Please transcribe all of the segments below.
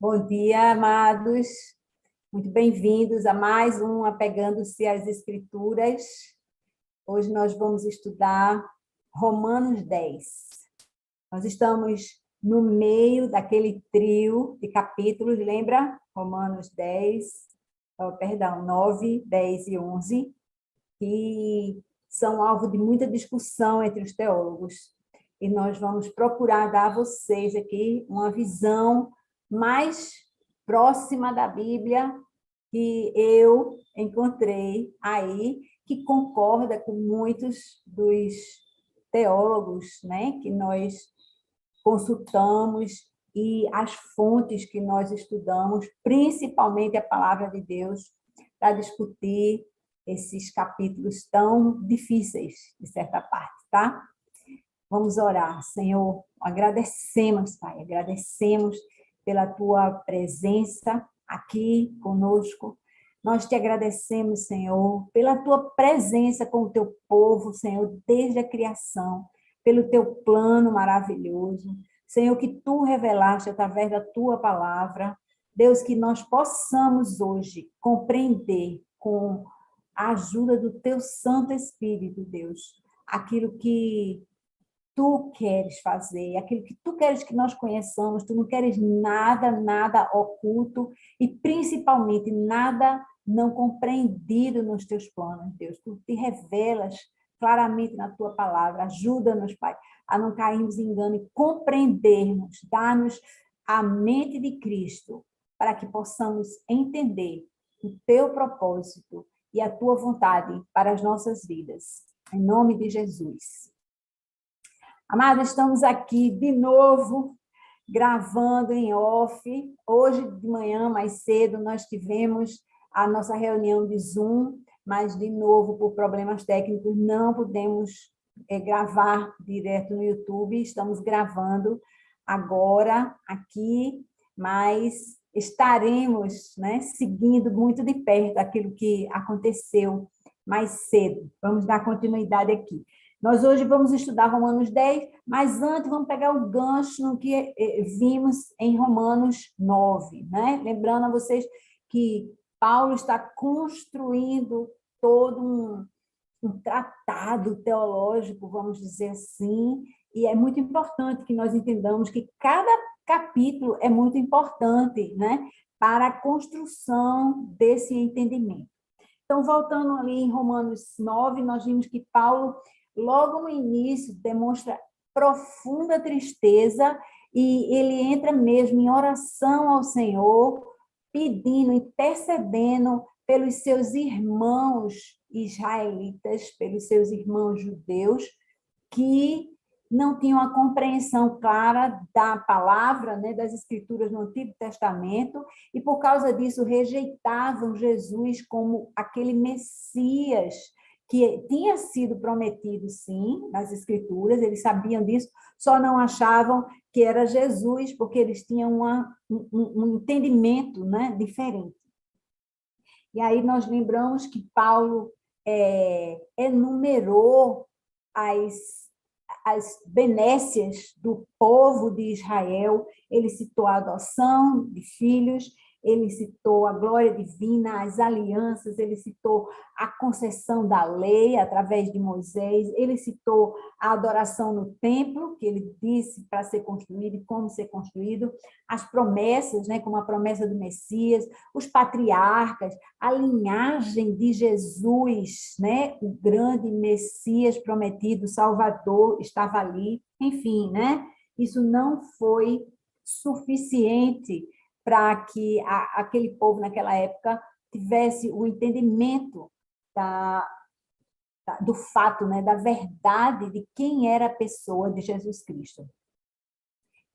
Bom dia, amados. Muito bem-vindos a mais um Apegando-se às Escrituras. Hoje nós vamos estudar Romanos 10. Nós estamos no meio daquele trio de capítulos, lembra? Romanos 9, 10 e 11, que são alvo de muita discussão entre os teólogos. E nós vamos procurar dar a vocês aqui uma visão mais próxima da Bíblia que eu encontrei aí, que concorda com muitos dos teólogos, né, que nós consultamos e as fontes que nós estudamos, principalmente a palavra de Deus, para discutir esses capítulos tão difíceis, de certa parte, tá? Vamos orar. Senhor, agradecemos, Pai, agradecemos pela Tua presença aqui conosco. Nós te agradecemos, Senhor, pela Tua presença com o Teu povo, Senhor, desde a criação, pelo Teu plano maravilhoso. Senhor, que Tu revelaste através da Tua palavra. Deus, que nós possamos hoje compreender com a ajuda do Teu Santo Espírito, Deus, aquilo que Tu queres fazer, aquilo que Tu queres que nós conheçamos. Tu não queres nada oculto e, principalmente, nada não compreendido nos Teus planos, Deus. Tu te revelas claramente na Tua palavra. Ajuda-nos, Pai, a não cairmos em engano e compreendermos. Dá-nos a mente de Cristo para que possamos entender o Teu propósito e a Tua vontade para as nossas vidas. Em nome de Jesus. Amados, estamos aqui de novo, gravando em off. Hoje de manhã, mais cedo, nós tivemos a nossa reunião de Zoom, mas, de novo, por problemas técnicos, não pudemos gravar direto no YouTube. Estamos gravando agora aqui, mas estaremos, né, seguindo muito de perto aquilo que aconteceu mais cedo. Vamos dar continuidade aqui. Nós hoje vamos estudar Romanos 10, mas antes vamos pegar o gancho no que vimos em Romanos 9, né? Lembrando a vocês que Paulo está construindo todo um tratado teológico, vamos dizer assim, e é muito importante que nós entendamos que cada capítulo é muito importante, né, para a construção desse entendimento. Então, voltando ali em Romanos 9, nós vimos que Paulo, logo no início, demonstra profunda tristeza e ele entra mesmo em oração ao Senhor, pedindo, intercedendo pelos seus irmãos israelitas, pelos seus irmãos judeus, que não tinham a compreensão clara da palavra, né, das Escrituras no Antigo Testamento, e por causa disso rejeitavam Jesus como aquele Messias que tinha sido prometido, sim, nas Escrituras. Eles sabiam disso, só não achavam que era Jesus, porque eles tinham um entendimento, né, diferente. E aí nós lembramos que Paulo enumerou as benécias do povo de Israel. Ele citou a adoção de filhos, ele citou a glória divina, as alianças, ele citou a concessão da lei através de Moisés, ele citou a adoração no templo, que ele disse para ser construído e como ser construído, as promessas, né, como a promessa do Messias, os patriarcas, a linhagem de Jesus, né, o grande Messias prometido, Salvador, estava ali. Enfim, né, isso não foi suficiente para que aquele povo, naquela época, tivesse o entendimento do fato, né, da verdade de quem era a pessoa de Jesus Cristo.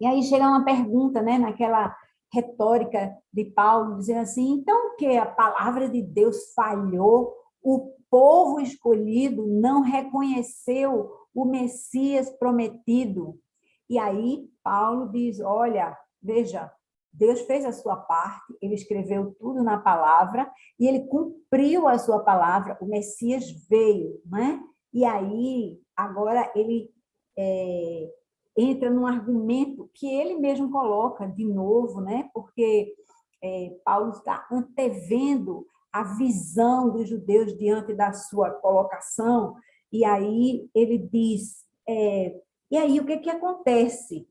E aí chega uma pergunta, né, naquela retórica de Paulo, dizendo assim: então o que? A palavra de Deus falhou? O povo escolhido não reconheceu o Messias prometido? E aí Paulo diz: olha, veja, Deus fez a sua parte, ele escreveu tudo na palavra e ele cumpriu a sua palavra, o Messias veio, né? E aí, agora ele entra num argumento que ele mesmo coloca de novo, né? Porque Paulo está antevendo a visão dos judeus diante da sua colocação, e aí ele diz, e aí o que que acontece?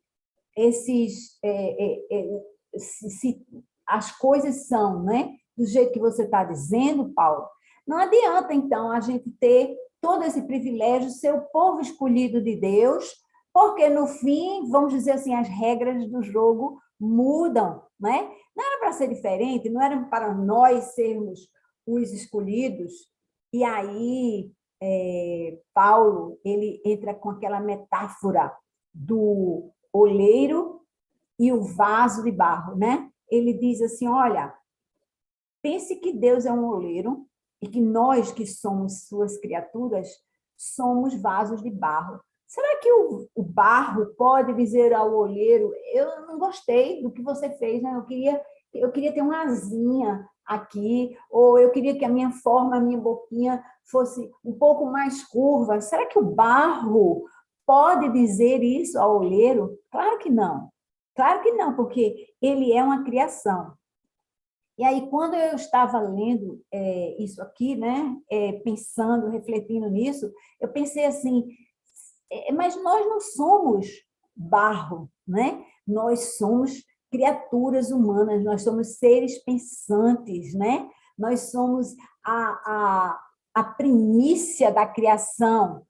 Se as coisas são, né, do jeito que você está dizendo, Paulo, não adianta, então, a gente ter todo esse privilégio, ser o povo escolhido de Deus, porque, no fim, vamos dizer assim, as regras do jogo mudam, né? Não era para ser diferente, não era para nós sermos os escolhidos. E aí, Paulo, ele entra com aquela metáfora do olheiro e o vaso de barro, né? Ele diz assim, olha, pense que Deus é um oleiro e que nós, que somos suas criaturas, somos vasos de barro. Será que o barro pode dizer ao olheiro, eu não gostei do que você fez, né? Eu queria ter uma asinha aqui, ou eu queria que a minha forma, a minha boquinha fosse um pouco mais curva. Será que o barro pode dizer isso ao olheiro? Claro que não. Claro que não, porque ele é uma criação. E aí, quando eu estava lendo isso aqui, né, pensando, refletindo nisso, eu pensei assim, mas nós não somos barro, né? Nós somos criaturas humanas, nós somos seres pensantes, né? Nós somos a primícia da criação.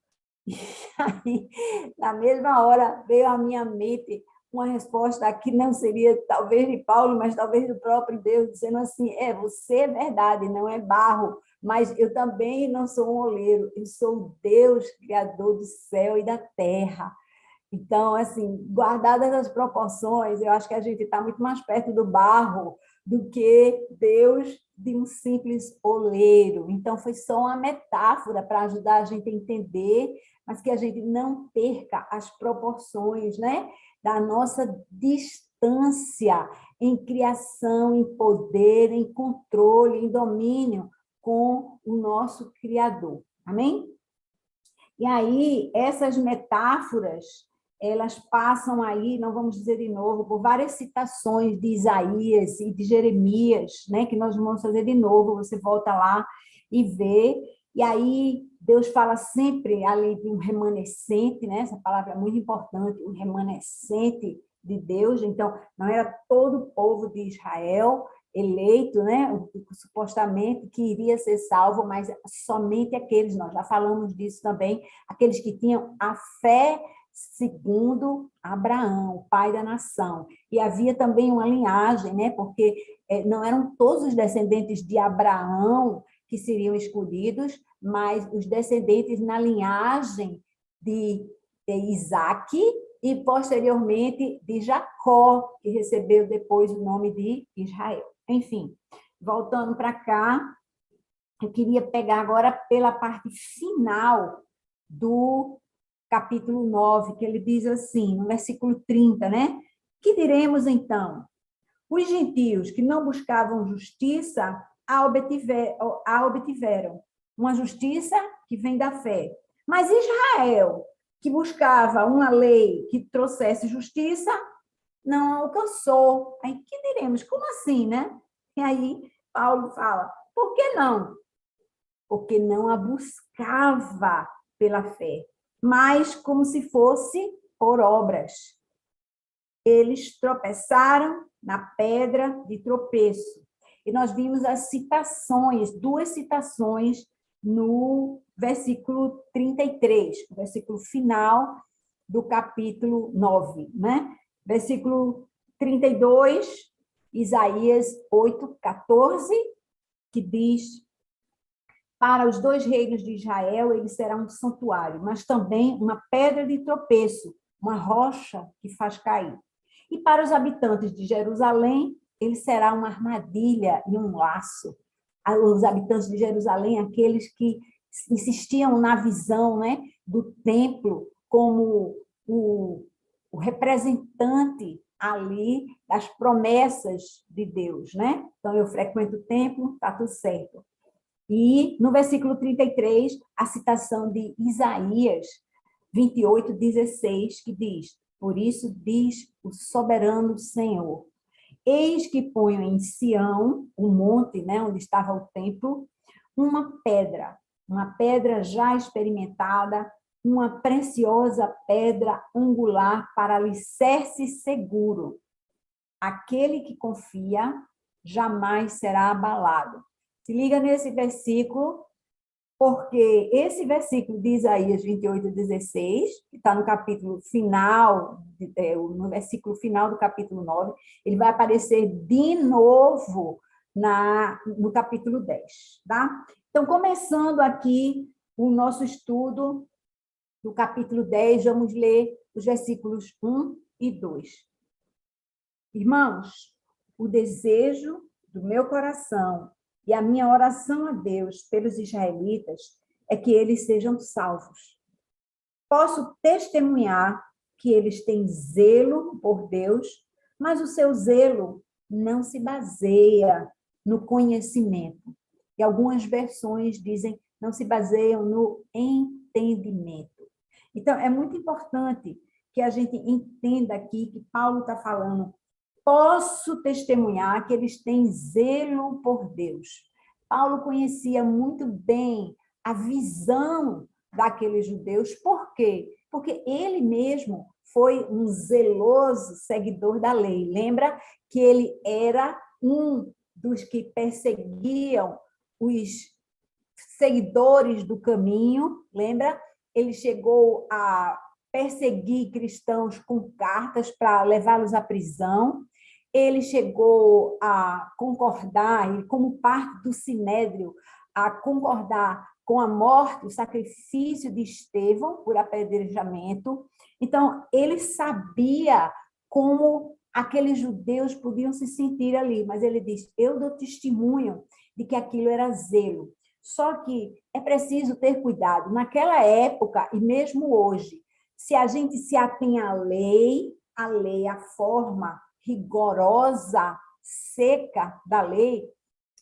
E aí, na mesma hora, veio à minha mente uma resposta que não seria talvez de Paulo, mas talvez do próprio Deus, dizendo assim, você é verdade, não é barro, mas eu também não sou um oleiro, eu sou o Deus, criador do céu e da terra. Então, assim, guardadas as proporções, eu acho que a gente está muito mais perto do barro do que Deus de um simples oleiro. Então, foi só uma metáfora para ajudar a gente a entender, mas que a gente não perca as proporções, né, da nossa distância em criação, em poder, em controle, em domínio com o nosso Criador. Amém? E aí, essas metáforas, elas passam aí, não vamos dizer de novo, por várias citações de Isaías e de Jeremias, né, que nós vamos fazer de novo, você volta lá e vê, e aí Deus fala sempre ali de um remanescente, né, essa palavra é muito importante, um remanescente de Deus, então não era todo o povo de Israel eleito, né, supostamente que iria ser salvo, mas somente aqueles, nós já falamos disso também, aqueles que tinham a fé segundo Abraão, o pai da nação. E havia também uma linhagem, né? Porque não eram todos os descendentes de Abraão que seriam escolhidos, mas os descendentes na linhagem de Isaac e, posteriormente, de Jacó, que recebeu depois o nome de Israel. Enfim, voltando para cá, eu queria pegar agora pela parte final do capítulo 9, que ele diz assim, no versículo 30, né? Que diremos então? Os gentios que não buscavam justiça a obtiveram, uma justiça que vem da fé. Mas Israel, que buscava uma lei que trouxesse justiça, não alcançou. Aí que diremos? Como assim, né? E aí Paulo fala, por que não? Porque não a buscava pela fé, mas como se fosse por obras. Eles tropeçaram na pedra de tropeço. E nós vimos as citações, duas citações no versículo 33, o versículo final do capítulo 9, né? Versículo 32, Isaías 8:14, que diz: para os dois reinos de Israel, ele será um santuário, mas também uma pedra de tropeço, uma rocha que faz cair. E para os habitantes de Jerusalém, ele será uma armadilha e um laço. Os habitantes de Jerusalém, aqueles que insistiam na visão, né, do templo como o representante ali das promessas de Deus, né? Então, eu frequento o templo, está tudo certo. E no versículo 33, a citação de Isaías 28:16, que diz: Por isso diz o soberano Senhor: eis que ponho em Sião, o monte, né, onde estava o templo, uma pedra já experimentada, uma preciosa pedra angular para alicerce seguro. Aquele que confia jamais será abalado. Se liga nesse versículo, porque esse versículo de Isaías 28:16, que está no capítulo final, no versículo final do capítulo 9, ele vai aparecer de novo no capítulo 10, tá? Então, começando aqui o nosso estudo do capítulo 10, vamos ler os versículos 1 e 2. Irmãos, o desejo do meu coração e a minha oração a Deus pelos israelitas é que eles sejam salvos. Posso testemunhar que eles têm zelo por Deus, mas o seu zelo não se baseia no conhecimento. E algumas versões dizem não se baseiam no entendimento. Então, é muito importante que a gente entenda aqui que Paulo está falando. Posso testemunhar que eles têm zelo por Deus. Paulo conhecia muito bem a visão daqueles judeus. Por quê? Porque ele mesmo foi um zeloso seguidor da lei. Lembra que ele era um dos que perseguiam os seguidores do caminho, lembra? Ele chegou a perseguir cristãos com cartas para levá-los à prisão. Ele chegou a concordar, como parte do Sinédrio, a concordar com a morte, o sacrifício de Estevão por apedrejamento. Então, ele sabia como aqueles judeus podiam se sentir ali, mas ele diz: eu dou testemunho de que aquilo era zelo. Só que é preciso ter cuidado. Naquela época, e mesmo hoje, se a gente se atém à lei, a forma rigorosa, seca da lei,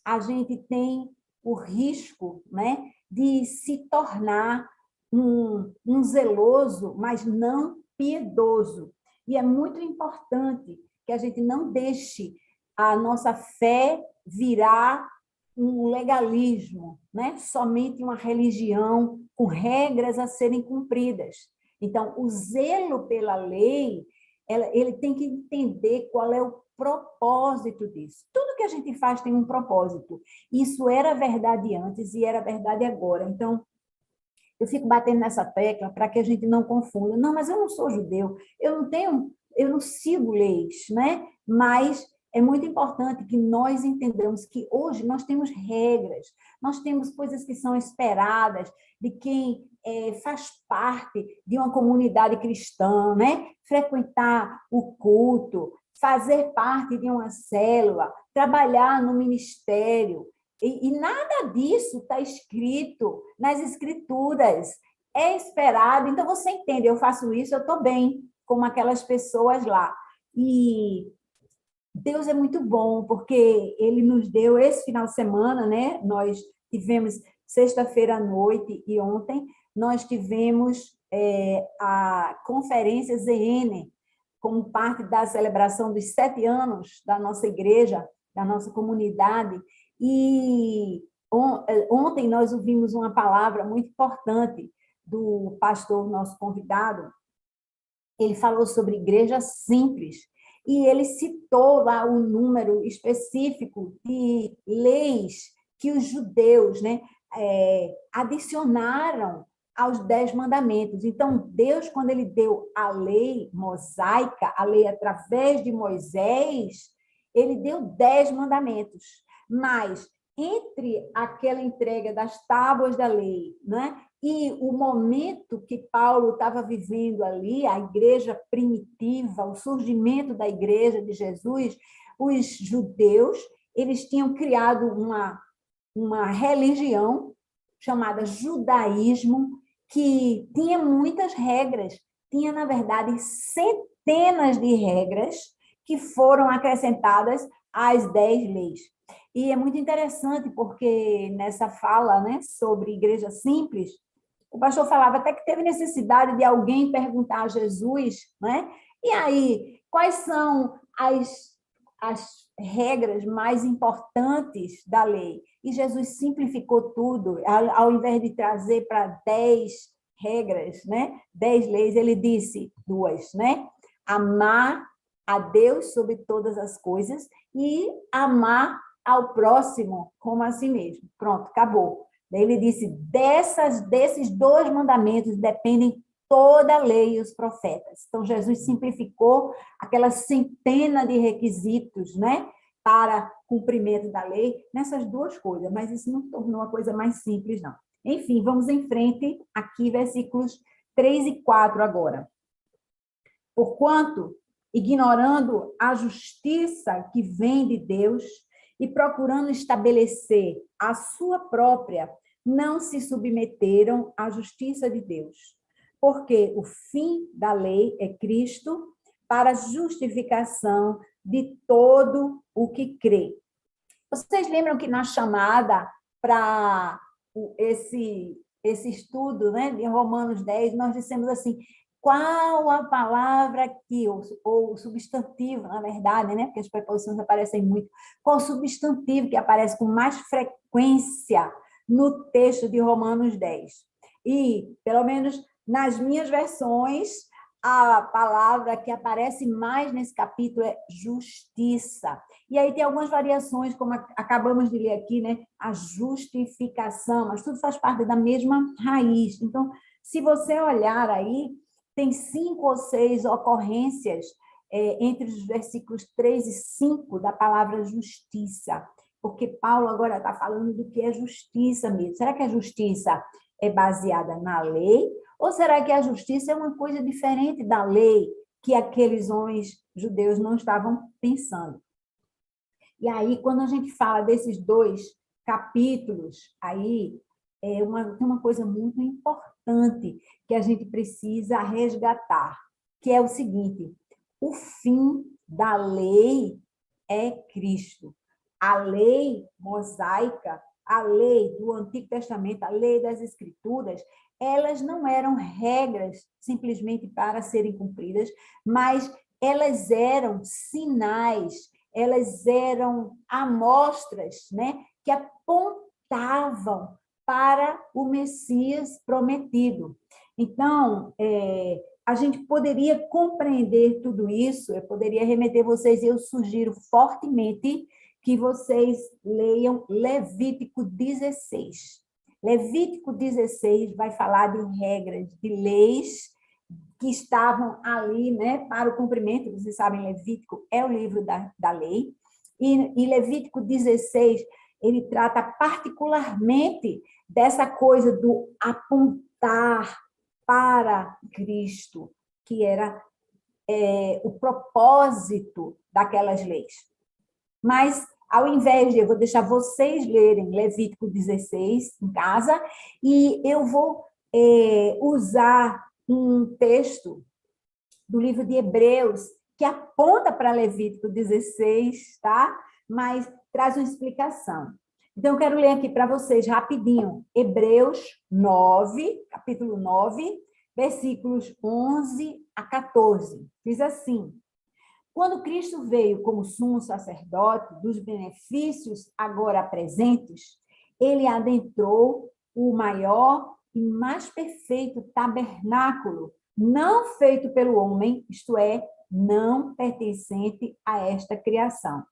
a gente tem o risco, né, de se tornar um zeloso, mas não piedoso. E é muito importante que a gente não deixe a nossa fé virar um legalismo, né? Somente uma religião com regras a serem cumpridas. Então, o zelo pela lei, ele tem que entender qual é o propósito disso. Tudo que a gente faz tem um propósito. Isso era verdade antes e era verdade agora. Então, eu fico batendo nessa tecla para que a gente não confunda. Não, mas eu não sou judeu, eu não sigo leis, né? Mas é muito importante que nós entendamos que hoje nós temos regras, nós temos coisas que são esperadas de quem faz parte de uma comunidade cristã, né? Frequentar o culto, fazer parte de uma célula, trabalhar no ministério. E nada disso está escrito nas escrituras. É esperado. Então, você entende, eu faço isso, eu estou bem, como aquelas pessoas lá. E Deus é muito bom, porque Ele nos deu esse final de semana, né? Nós tivemos sexta-feira à noite e ontem, nós tivemos a conferência ZN, como parte da celebração dos 7 anos da nossa igreja, da nossa comunidade. E ontem nós ouvimos uma palavra muito importante do pastor, nosso convidado. Ele falou sobre igreja simples e ele citou lá o número específico de leis que os judeus, né, adicionaram aos 10 mandamentos. Então, Deus, quando ele deu a lei mosaica, a lei através de Moisés, ele deu 10 mandamentos. Mas, entre aquela entrega das tábuas da lei, né, e o momento que Paulo estava vivendo ali, a igreja primitiva, o surgimento da igreja de Jesus, os judeus, eles tinham criado uma religião chamada judaísmo, que tinha muitas regras, tinha, na verdade, centenas de regras que foram acrescentadas às 10 leis. E é muito interessante, porque nessa fala, né, sobre igreja simples, o pastor falava até que teve necessidade de alguém perguntar a Jesus, né, E aí, quais são as regras mais importantes da lei? E Jesus simplificou tudo, ao invés de trazer para 10 regras, né? 10 leis, ele disse duas, né? Amar a Deus sobre todas as coisas e amar ao próximo como a si mesmo. Pronto, acabou. Daí ele disse, desses dois mandamentos dependem toda a lei e os profetas. Então, Jesus simplificou aquela centena de requisitos, né, para cumprimento da lei nessas duas coisas, mas isso não tornou a coisa mais simples, não. Enfim, vamos em frente, aqui, versículos 3 e 4 agora. Porquanto, ignorando a justiça que vem de Deus e procurando estabelecer a sua própria, não se submeteram à justiça de Deus. Porque o fim da lei é Cristo para a justificação de todo o que crê. Vocês lembram que na chamada para esse estudo, né, de Romanos 10, nós dissemos assim, qual a palavra que, ou o substantivo, na verdade, né, porque as preposições aparecem muito, qual o substantivo que aparece com mais frequência no texto de Romanos 10? E, pelo menos nas minhas versões, a palavra que aparece mais nesse capítulo é justiça. E aí tem algumas variações, como acabamos de ler aqui, né? A justificação, mas tudo faz parte da mesma raiz. Então, se você olhar aí, tem 5 ou 6 ocorrências entre os versículos 3 e 5 da palavra justiça, porque Paulo agora está falando do que é justiça mesmo. Será que a justiça é baseada na lei? Ou será que a justiça é uma coisa diferente da lei que aqueles homens judeus não estavam pensando? E aí, quando a gente fala desses dois capítulos, aí tem uma coisa muito importante que a gente precisa resgatar, que é o seguinte, o fim da lei é Cristo. A lei mosaica, a lei do Antigo Testamento, a lei das Escrituras, elas não eram regras simplesmente para serem cumpridas, mas elas eram sinais, elas eram amostras, né, que apontavam para o Messias prometido. Então, a gente poderia compreender tudo isso, eu poderia remeter vocês, eu sugiro fortemente que vocês leiam Levítico 16. Levítico 16 vai falar de regras, de leis que estavam ali, né, para o cumprimento. Vocês sabem, Levítico é o livro da lei, e Levítico 16, ele trata particularmente dessa coisa do apontar para Cristo, que era o propósito daquelas leis. Mas, ao invés de, eu vou deixar vocês lerem Levítico 16 em casa, e eu vou usar um texto do livro de Hebreus, que aponta para Levítico 16, tá? Mas traz uma explicação. Então, eu quero ler aqui para vocês rapidinho, Hebreus 9, capítulo 9, versículos 11 a 14. Diz assim, quando Cristo veio como sumo sacerdote dos benefícios agora presentes, ele adentrou o maior e mais perfeito tabernáculo, não feito pelo homem, isto é, não pertencente a esta criação.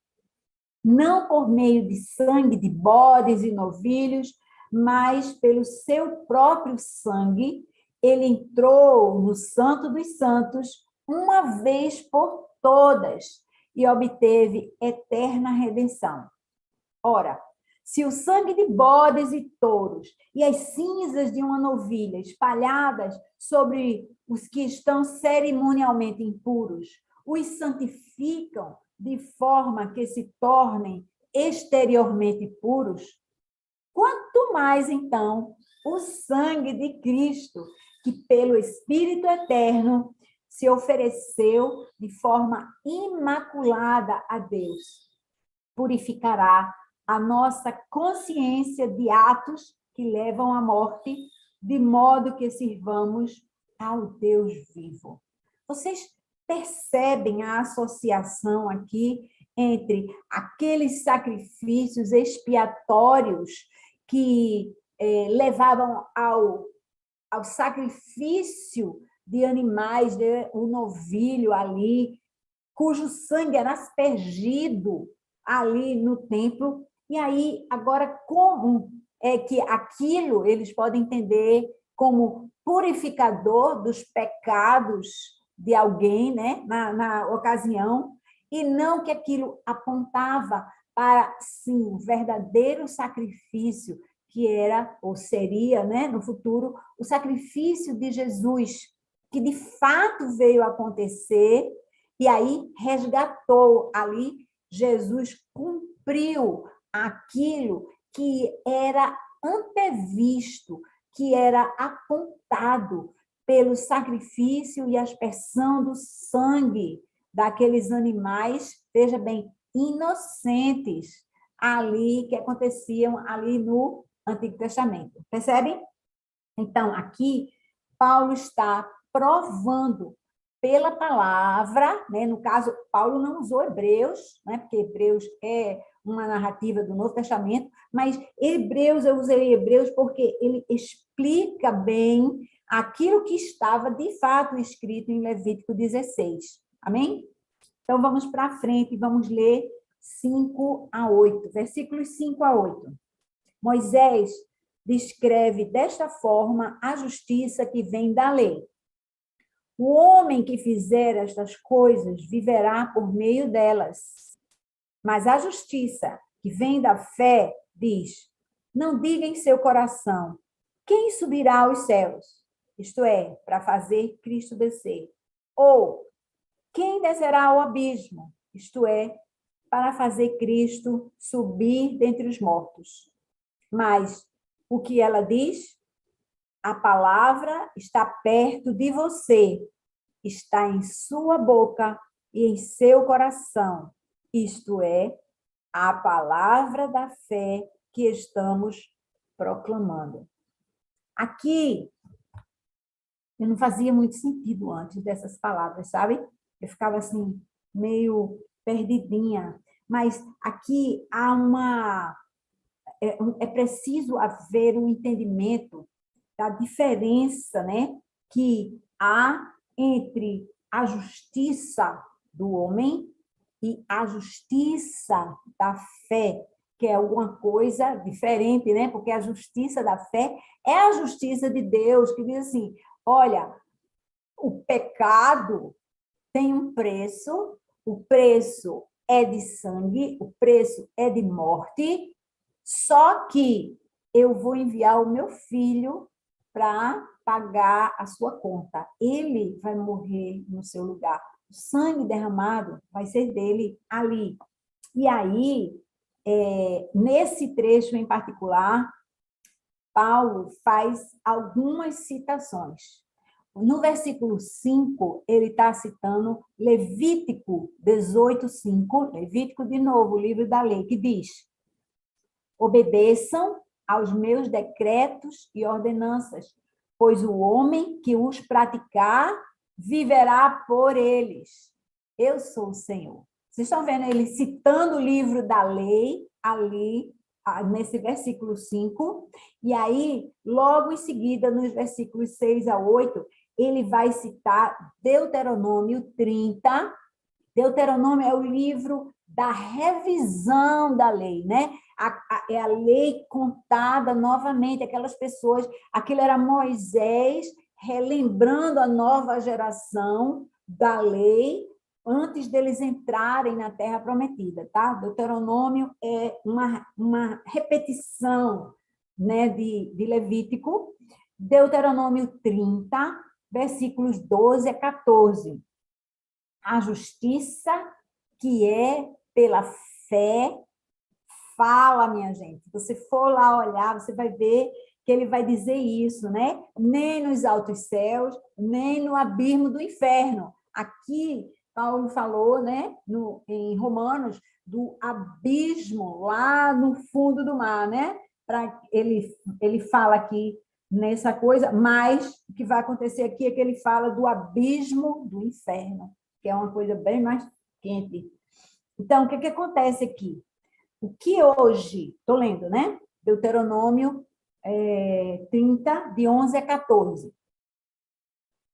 Não por meio de sangue de bodes e novilhos, mas pelo seu próprio sangue, ele entrou no Santo dos Santos uma vez por todas e obteve eterna redenção. Ora, se o sangue de bodes e touros e as cinzas de uma novilha espalhadas sobre os que estão cerimonialmente impuros os santificam de forma que se tornem exteriormente puros, quanto mais, então, o sangue de Cristo, que pelo Espírito Eterno se ofereceu de forma imaculada a Deus, purificará a nossa consciência de atos que levam à morte, de modo que sirvamos ao Deus vivo. Vocês percebem a associação aqui entre aqueles sacrifícios expiatórios que levavam ao sacrifício de animais, o novilho ali, cujo sangue era aspergido ali no templo. E aí, agora, como é que aquilo eles podem entender como purificador dos pecados de alguém, né, na ocasião, e não que aquilo apontava para, sim, um verdadeiro sacrifício, que era, ou seria, né, no futuro, o sacrifício de Jesus, que de fato veio acontecer, e aí resgatou ali, Jesus cumpriu aquilo que era antevisto, que era apontado pelo sacrifício e aspersão do sangue daqueles animais, veja bem, inocentes, ali, que aconteciam ali no Antigo Testamento. Percebem? Então, aqui, Paulo está provando pela palavra, né? No caso, Paulo não usou Hebreus, né? Porque Hebreus é uma narrativa do Novo Testamento, mas Hebreus, eu usei Hebreus porque ele explica bem aquilo que estava de fato escrito em Levítico 16. Amém? Então, vamos para frente e vamos ler 5 a 8, versículos 5 a 8. Moisés descreve desta forma a justiça que vem da lei. O homem que fizer estas coisas viverá por meio delas. Mas a justiça que vem da fé diz: não diga em seu coração, quem subirá aos céus? Isto é, para fazer Cristo descer. Ou, quem descerá ao abismo? Isto é, para fazer Cristo subir dentre os mortos. Mas o que ela diz? A palavra está perto de você, está em sua boca e em seu coração. Isto é, a palavra da fé que estamos proclamando. Aqui, eu não fazia muito sentido antes dessas palavras, sabe? Eu ficava assim, meio perdidinha. Mas aqui há é preciso haver um entendimento da diferença, né, que há entre a justiça do homem e a justiça da fé, que é alguma coisa diferente, né? Porque a justiça da fé é a justiça de Deus, que diz assim: olha, o pecado tem um preço, o preço é de sangue, o preço é de morte, só que eu vou enviar o meu filho para pagar a sua conta. Ele vai morrer no seu lugar. O sangue derramado vai ser dele ali. E aí, nesse trecho em particular, Paulo faz algumas citações. No versículo 5, ele está citando Levítico 18:5, Levítico, de novo, o livro da lei, que diz: obedeçam aos meus decretos e ordenanças, pois o homem que os praticar viverá por eles. Eu sou o Senhor. Vocês estão vendo ele citando o livro da lei ali, nesse versículo 5, e aí, logo em seguida, nos versículos 6 a 8, ele vai citar Deuteronômio 30. Deuteronômio é o livro da revisão da lei, né? É a lei contada novamente, aquelas pessoas, aquilo era Moisés relembrando a nova geração da lei antes deles entrarem na Terra Prometida, tá? Deuteronômio é uma repetição, né, de Levítico. Deuteronômio 30, versículos 12 a 14. A justiça que é pela fé fala, minha gente. Se você for lá olhar, você vai ver que ele vai dizer isso, né? Nem nos altos céus, nem no abismo do inferno. Aqui, Paulo falou, né, em Romanos, do abismo lá no fundo do mar, né? Ele fala aqui nessa coisa, mas o que vai acontecer aqui é que ele fala do abismo do inferno. que é uma coisa bem mais quente. Então, o que acontece aqui? O que hoje, estou lendo, né? Deuteronômio 30, de 11 a 14.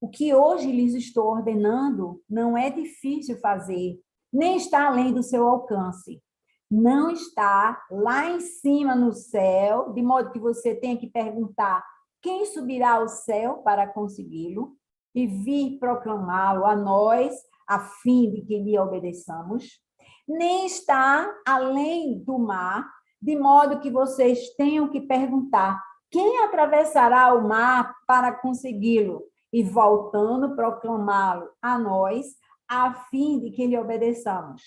O que hoje lhes estou ordenando não é difícil fazer, nem está além do seu alcance. Não está lá em cima no céu, de modo que você tenha que perguntar quem subirá ao céu para consegui-lo e vir proclamá-lo a nós, a fim de que lhe obedeçamos. Nem está além do mar, de modo que vocês tenham que perguntar quem atravessará o mar para consegui-lo e voltando proclamá-lo a nós, a fim de que lhe obedeçamos.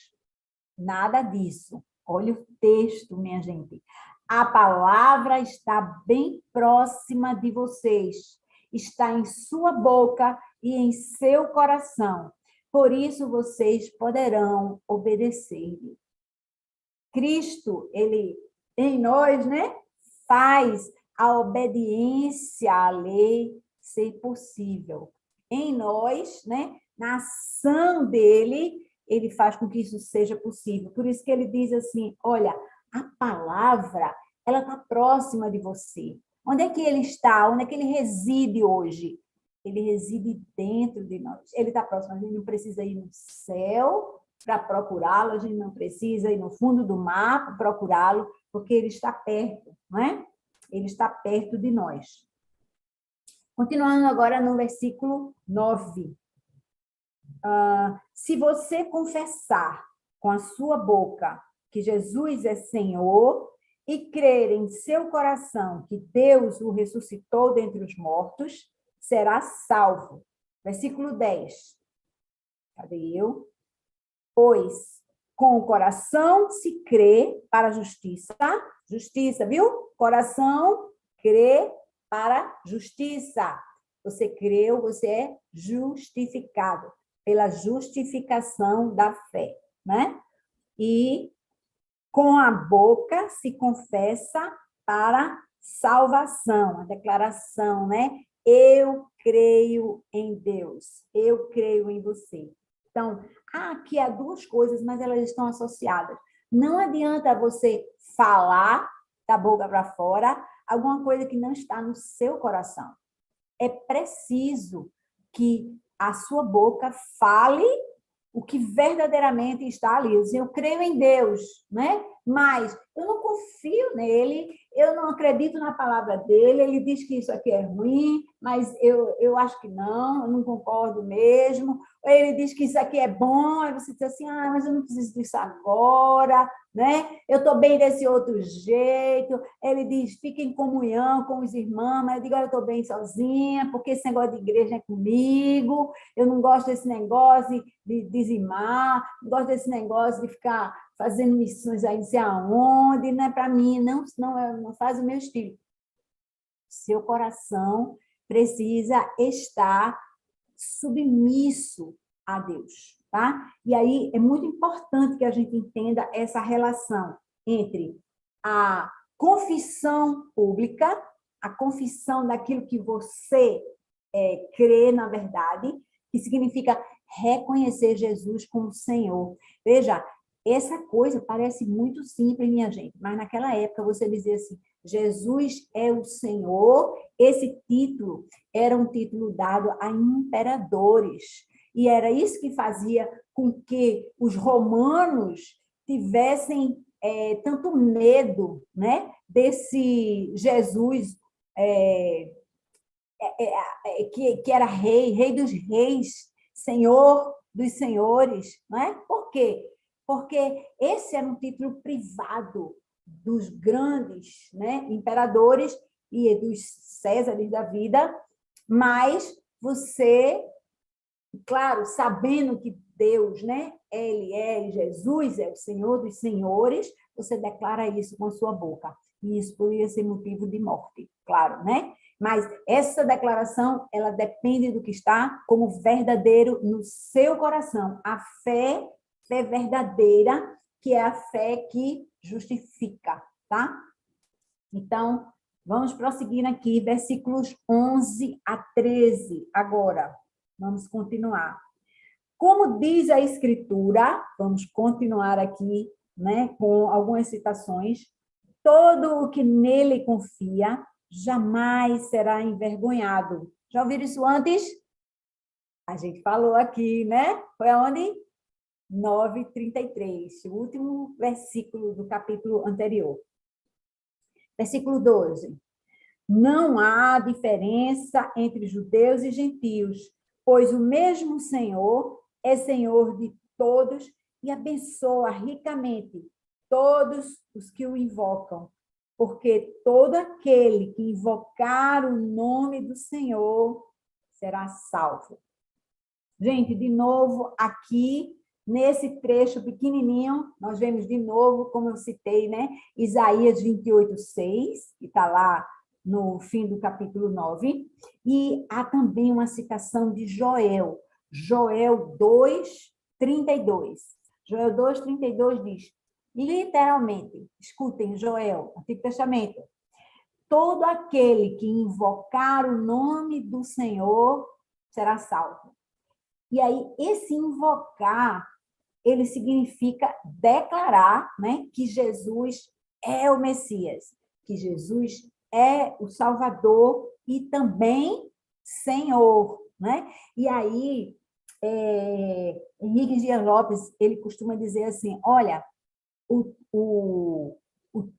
Nada disso. Olha o texto, minha gente. A palavra está bem próxima de vocês, está em sua boca e em seu coração. Por isso vocês poderão obedecer-lhe. Cristo, ele em nós, né, faz a obediência à lei ser possível. Em nós, né, na ação dele, ele faz com que isso seja possível. Por isso que ele diz assim, olha, a palavra, ela está próxima de você. Onde é que ele está? Onde é que ele reside hoje? Ele reside dentro de nós. Ele está próximo, a gente não precisa ir no céu para procurá-lo, a gente não precisa ir no fundo do mar para procurá-lo, porque ele está perto, não é? Ele está perto de nós. Continuando agora no versículo 9. Se você confessar com a sua boca que Jesus é Senhor e crer em seu coração que Deus o ressuscitou dentre os mortos, será salvo. Versículo 10. Cadê eu? Pois com o coração se crê para a justiça. Justiça, viu? Coração crê para a justiça. Você creu, você é justificado pela justificação da fé, né? E com a boca se confessa para salvação, a declaração, né? Eu creio em Deus, eu creio em você. Então, aqui há duas coisas, mas elas estão associadas. Não adianta você falar da boca para fora alguma coisa que não está no seu coração. É preciso que a sua boca fale o que verdadeiramente está ali. Eu creio em Deus, né? Mas eu não confio nele, eu não acredito na palavra dele, ele diz que isso aqui é ruim, mas eu acho que não, eu não concordo mesmo. Ele diz que isso aqui é bom, aí você diz assim, mas eu não preciso disso agora, né? Eu estou bem desse outro jeito. Ele diz, fica em comunhão com os irmãos, mas eu digo, eu estou bem sozinha, porque esse negócio de igreja é comigo, eu não gosto desse negócio de dizimar, não gosto desse negócio de ficar fazendo missões aí não sei aonde, né? Para mim, não faz o meu estilo. Seu coração precisa estar submisso a Deus, tá? E aí é muito importante que a gente entenda essa relação entre a confissão pública, a confissão daquilo que você crê na verdade, que significa reconhecer Jesus como Senhor. Veja, essa coisa parece muito simples, minha gente, mas naquela época você dizia assim, Jesus é o Senhor, esse título era um título dado a imperadores, e era isso que fazia com que os romanos tivessem tanto medo, né, desse Jesus que era rei dos reis, senhor dos senhores, não é? Por quê? Porque esse era um título privado dos grandes, né, imperadores e dos césares da vida, mas você, claro, sabendo que Deus, né, Jesus é o Senhor dos senhores, você declara isso com a sua boca. E isso poderia ser motivo de morte, claro, né? Mas essa declaração, ela depende do que está como verdadeiro no seu coração. A fé verdadeira, que é a fé que justifica, tá? Então, vamos prosseguir aqui, versículos 11 a 13, agora. Vamos continuar. Como diz a Escritura, vamos continuar aqui, né, com algumas citações, todo o que nele confia jamais será envergonhado. Já ouviram isso antes? A gente falou aqui, né? Foi aonde? 9:33, o último versículo do capítulo anterior. Versículo 12. Não há diferença entre judeus e gentios, pois o mesmo Senhor é Senhor de todos e abençoa ricamente todos os que o invocam, porque todo aquele que invocar o nome do Senhor será salvo. Gente, de novo, aqui, nesse trecho pequenininho, nós vemos de novo, como eu citei, né? Isaías 28:6, que está lá no fim do capítulo 9, e há também uma citação de Joel, Joel 2:32. Joel 2:32 diz, literalmente, escutem, Joel, Antigo Testamento, todo aquele que invocar o nome do Senhor será salvo. E aí, esse invocar, ele significa declarar, né, que Jesus é o Messias, que Jesus é o Salvador e também Senhor, né? E aí, Henrique Dias Lopes, ele costuma dizer assim, olha, o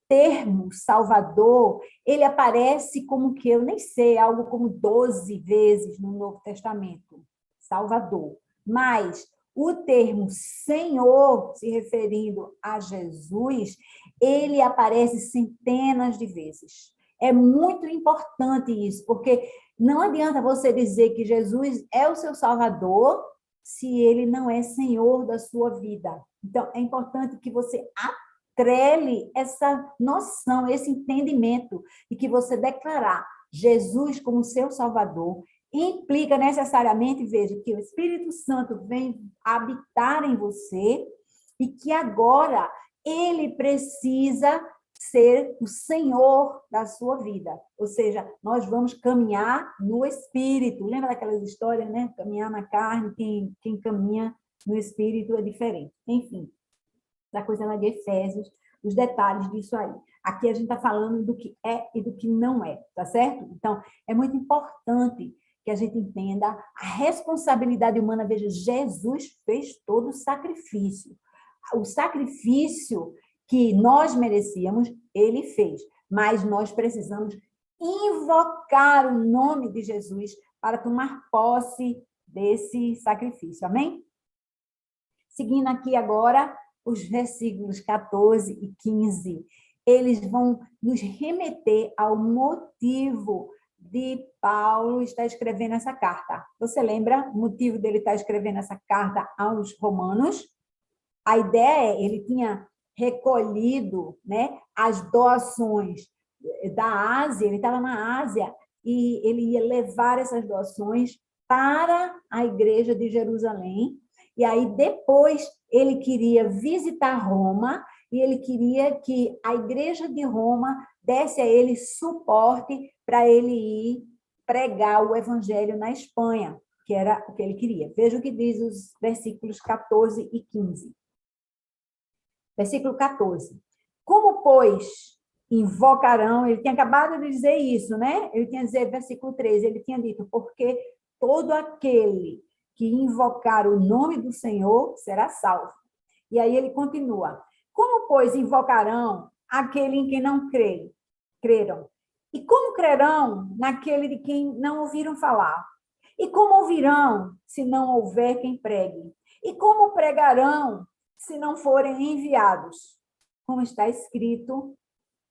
termo Salvador, ele aparece como que, eu nem sei, algo como 12 vezes no Novo Testamento. Salvador. Mas o termo Senhor, se referindo a Jesus, ele aparece centenas de vezes. É muito importante isso, porque não adianta você dizer que Jesus é o seu Salvador se ele não é Senhor da sua vida. Então, é importante que você atrele essa noção, esse entendimento, e que você declarar Jesus como seu Salvador implica necessariamente, veja, que o Espírito Santo vem habitar em você e que agora ele precisa ser o Senhor da sua vida. Ou seja, nós vamos caminhar no Espírito. Lembra daquelas histórias, né? Caminhar na carne, quem caminha no Espírito é diferente. Enfim, da coisa lá de Efésios, os detalhes disso aí. Aqui a gente está falando do que é e do que não é, tá certo? Então, é muito importante que a gente entenda a responsabilidade humana. Veja, Jesus fez todo o sacrifício. O sacrifício que nós merecíamos, ele fez. Mas nós precisamos invocar o nome de Jesus para tomar posse desse sacrifício. Amém? Seguindo aqui agora, os versículos 14 e 15, eles vão nos remeter ao motivo de Paulo estar escrevendo essa carta. Você lembra o motivo dele estar escrevendo essa carta aos romanos? A ideia é, ele tinha recolhido, né, as doações da Ásia, ele estava na Ásia, e ele ia levar essas doações para a igreja de Jerusalém, e aí depois ele queria visitar Roma, e ele queria que a igreja de Roma desse a ele suporte para ele ir pregar o evangelho na Espanha, que era o que ele queria. Veja o que diz os versículos 14 e 15. Versículo 14. Como, pois, invocarão, ele tinha acabado de dizer isso, né? Ele tinha dizer, versículo 13, ele tinha dito, porque todo aquele que invocar o nome do Senhor será salvo. E aí ele continua, como, pois, invocarão aquele em quem não creram? E como crerão naquele de quem não ouviram falar? E como ouvirão se não houver quem pregue? E como pregarão se não forem enviados? Como está escrito,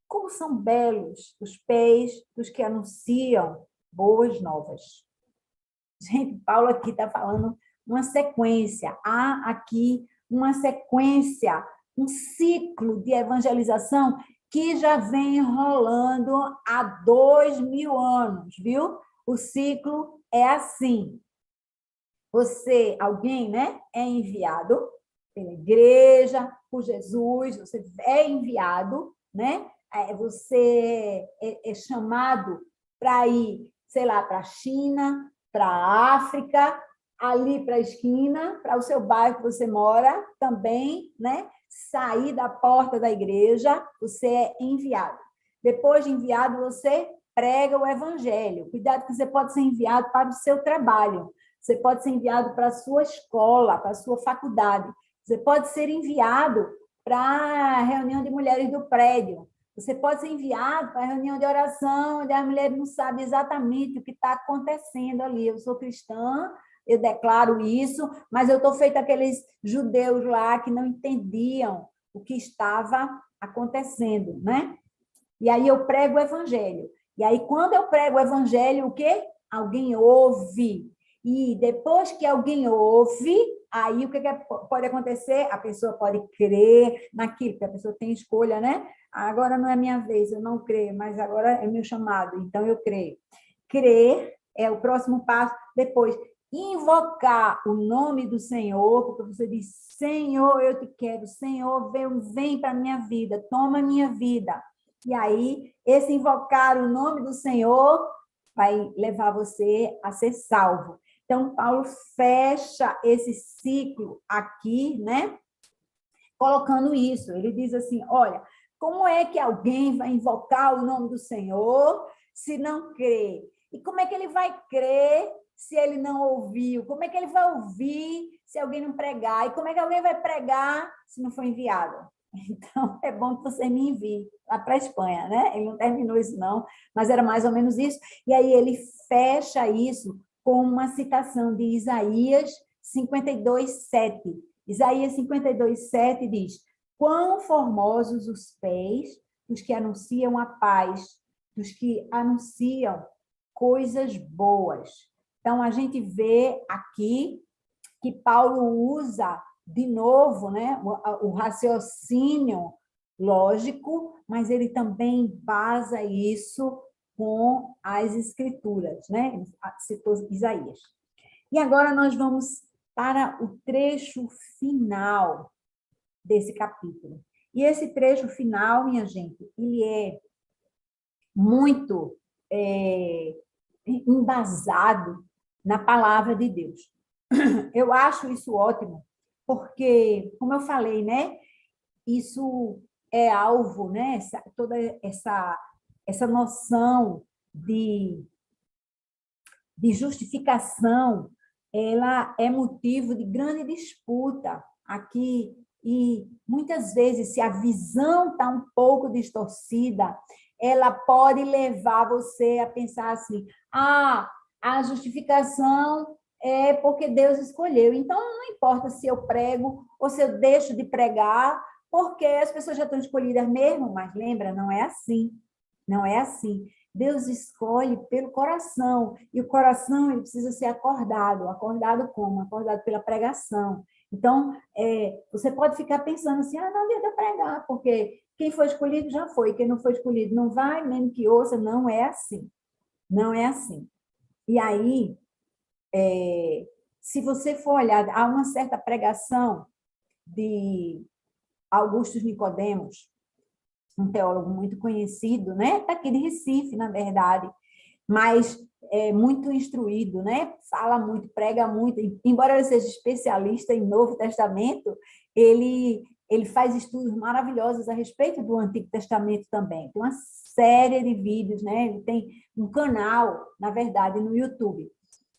como são belos os pés dos que anunciam boas novas. Gente, Paulo aqui está falando uma sequência. Há aqui uma sequência, um ciclo de evangelização que já vem rolando há 2000 anos, viu? O ciclo é assim. Alguém, né, é enviado pela igreja, por Jesus, você é enviado, né? Você é chamado para ir, sei lá, para a China, para a África, ali para a esquina, para o seu bairro que você mora, também, né? Sair da porta da igreja, você é enviado. Depois de enviado, você prega o evangelho. Cuidado que você pode ser enviado para o seu trabalho. Você pode ser enviado para a sua escola, para a sua faculdade. Você pode ser enviado para a reunião de mulheres do prédio. Você pode ser enviado para a reunião de oração, onde as mulheres não sabem exatamente o que está acontecendo ali. Eu sou cristã, eu declaro isso, mas eu estou feito aqueles judeus lá que não entendiam o que estava acontecendo, né? E aí eu prego o evangelho. E aí, quando eu prego o evangelho, o quê? Alguém ouve. E depois que alguém ouve, aí o que pode acontecer? A pessoa pode crer naquilo, porque a pessoa tem escolha, né? Agora não é minha vez, eu não creio, mas agora é meu chamado, então eu creio. Crer é o próximo passo. Depois, invocar o nome do Senhor, porque você diz, Senhor, eu te quero, Senhor, vem para a minha vida, toma a minha vida. E aí, esse invocar o nome do Senhor vai levar você a ser salvo. Então, Paulo fecha esse ciclo aqui, né? Colocando isso. Ele diz assim, olha, como é que alguém vai invocar o nome do Senhor se não crê? E como é que ele vai crer se ele não ouviu? Como é que ele vai ouvir se alguém não pregar? E como é que alguém vai pregar se não for enviado? Então, é bom que você me envie lá para a Espanha, né? Ele não terminou isso, não, mas era mais ou menos isso. E aí ele fecha isso com uma citação de Isaías 52, 7. Isaías 52, 7 diz: quão formosos os pés dos que anunciam a paz, dos que anunciam coisas boas. Então, a gente vê aqui que Paulo usa de novo, né, o raciocínio lógico, mas ele também basa isso com as escrituras, né? Ele citou Isaías. E agora nós vamos para o trecho final desse capítulo. E esse trecho final, minha gente, ele é muito embasado na palavra de Deus. Eu acho isso ótimo, porque, como eu falei, né, isso é alvo, né, toda essa noção de justificação, ela é motivo de grande disputa aqui, e muitas vezes, se a visão está um pouco distorcida, ela pode levar você a pensar assim, a justificação é porque Deus escolheu, então não importa se eu prego ou se eu deixo de pregar, porque as pessoas já estão escolhidas mesmo, mas lembra, não é assim, não é assim. Deus escolhe pelo coração, e o coração ele precisa ser acordado. Acordado como? Acordado pela pregação. Então, você pode ficar pensando assim, não adianta pregar, porque quem foi escolhido já foi, quem não foi escolhido não vai, mesmo que ouça, não é assim. Não é assim. E aí, se você for olhar, há uma certa pregação de Augusto Nicodemos, um teólogo muito conhecido, né? Está aqui de Recife, na verdade, mas é muito instruído, né? Fala muito, prega muito. Embora ele seja especialista em Novo Testamento, ele faz estudos maravilhosos a respeito do Antigo Testamento também. Tem uma série de vídeos, né? Ele tem um canal, na verdade, no YouTube.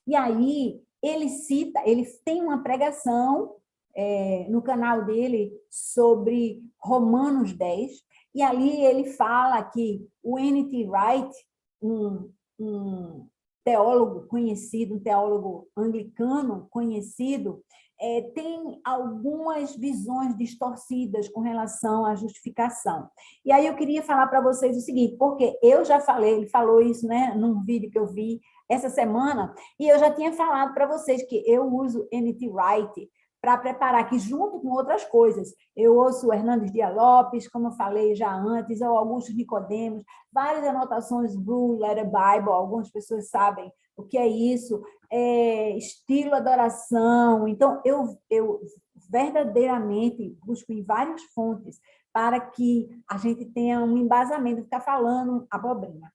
E aí ele tem uma pregação no canal dele sobre Romanos 10, e ali ele fala que o N.T. Wright, um teólogo conhecido, um teólogo anglicano conhecido, tem algumas visões distorcidas com relação à justificação. E aí eu queria falar para vocês o seguinte, porque eu já falei, ele falou isso, né, num vídeo que eu vi essa semana, e eu já tinha falado para vocês que eu uso N.T. Wright para preparar aqui junto com outras coisas. Eu ouço o Hernandes Dias Lopes, como eu falei já antes, o Augusto Nicodemos, várias anotações Blue Letter Bible, algumas pessoas sabem o que é isso, estilo adoração. Então, eu verdadeiramente busco em várias fontes para que a gente tenha um embasamento, ficar falando abobrinha.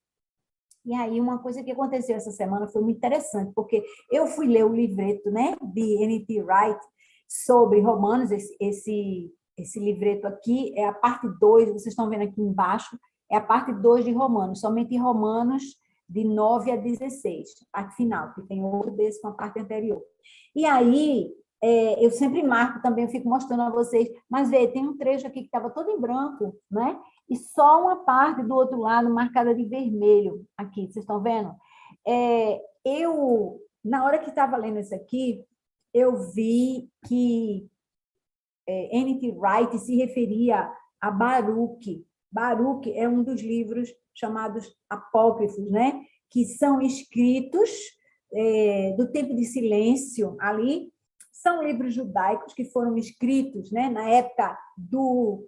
E aí, uma coisa que aconteceu essa semana foi muito interessante, porque eu fui ler o livreto, né, de N.T. Wright sobre Romanos, esse livreto aqui é a parte 2, vocês estão vendo aqui embaixo, é a parte 2 de Romanos, somente Romanos de 9 a 16, parte final, que tem outro desse com a parte anterior. E aí, eu sempre marco também, eu fico mostrando a vocês, mas vê, tem um trecho aqui que estava todo em branco, né? E só uma parte do outro lado marcada de vermelho, aqui, vocês estão vendo? Na hora que estava lendo isso aqui, eu vi que N.T. Wright se referia a Baruque. Baruque é um dos livros chamados apócrifos, né? Que são escritos do tempo de silêncio ali. São livros judaicos que foram escritos, né, na época do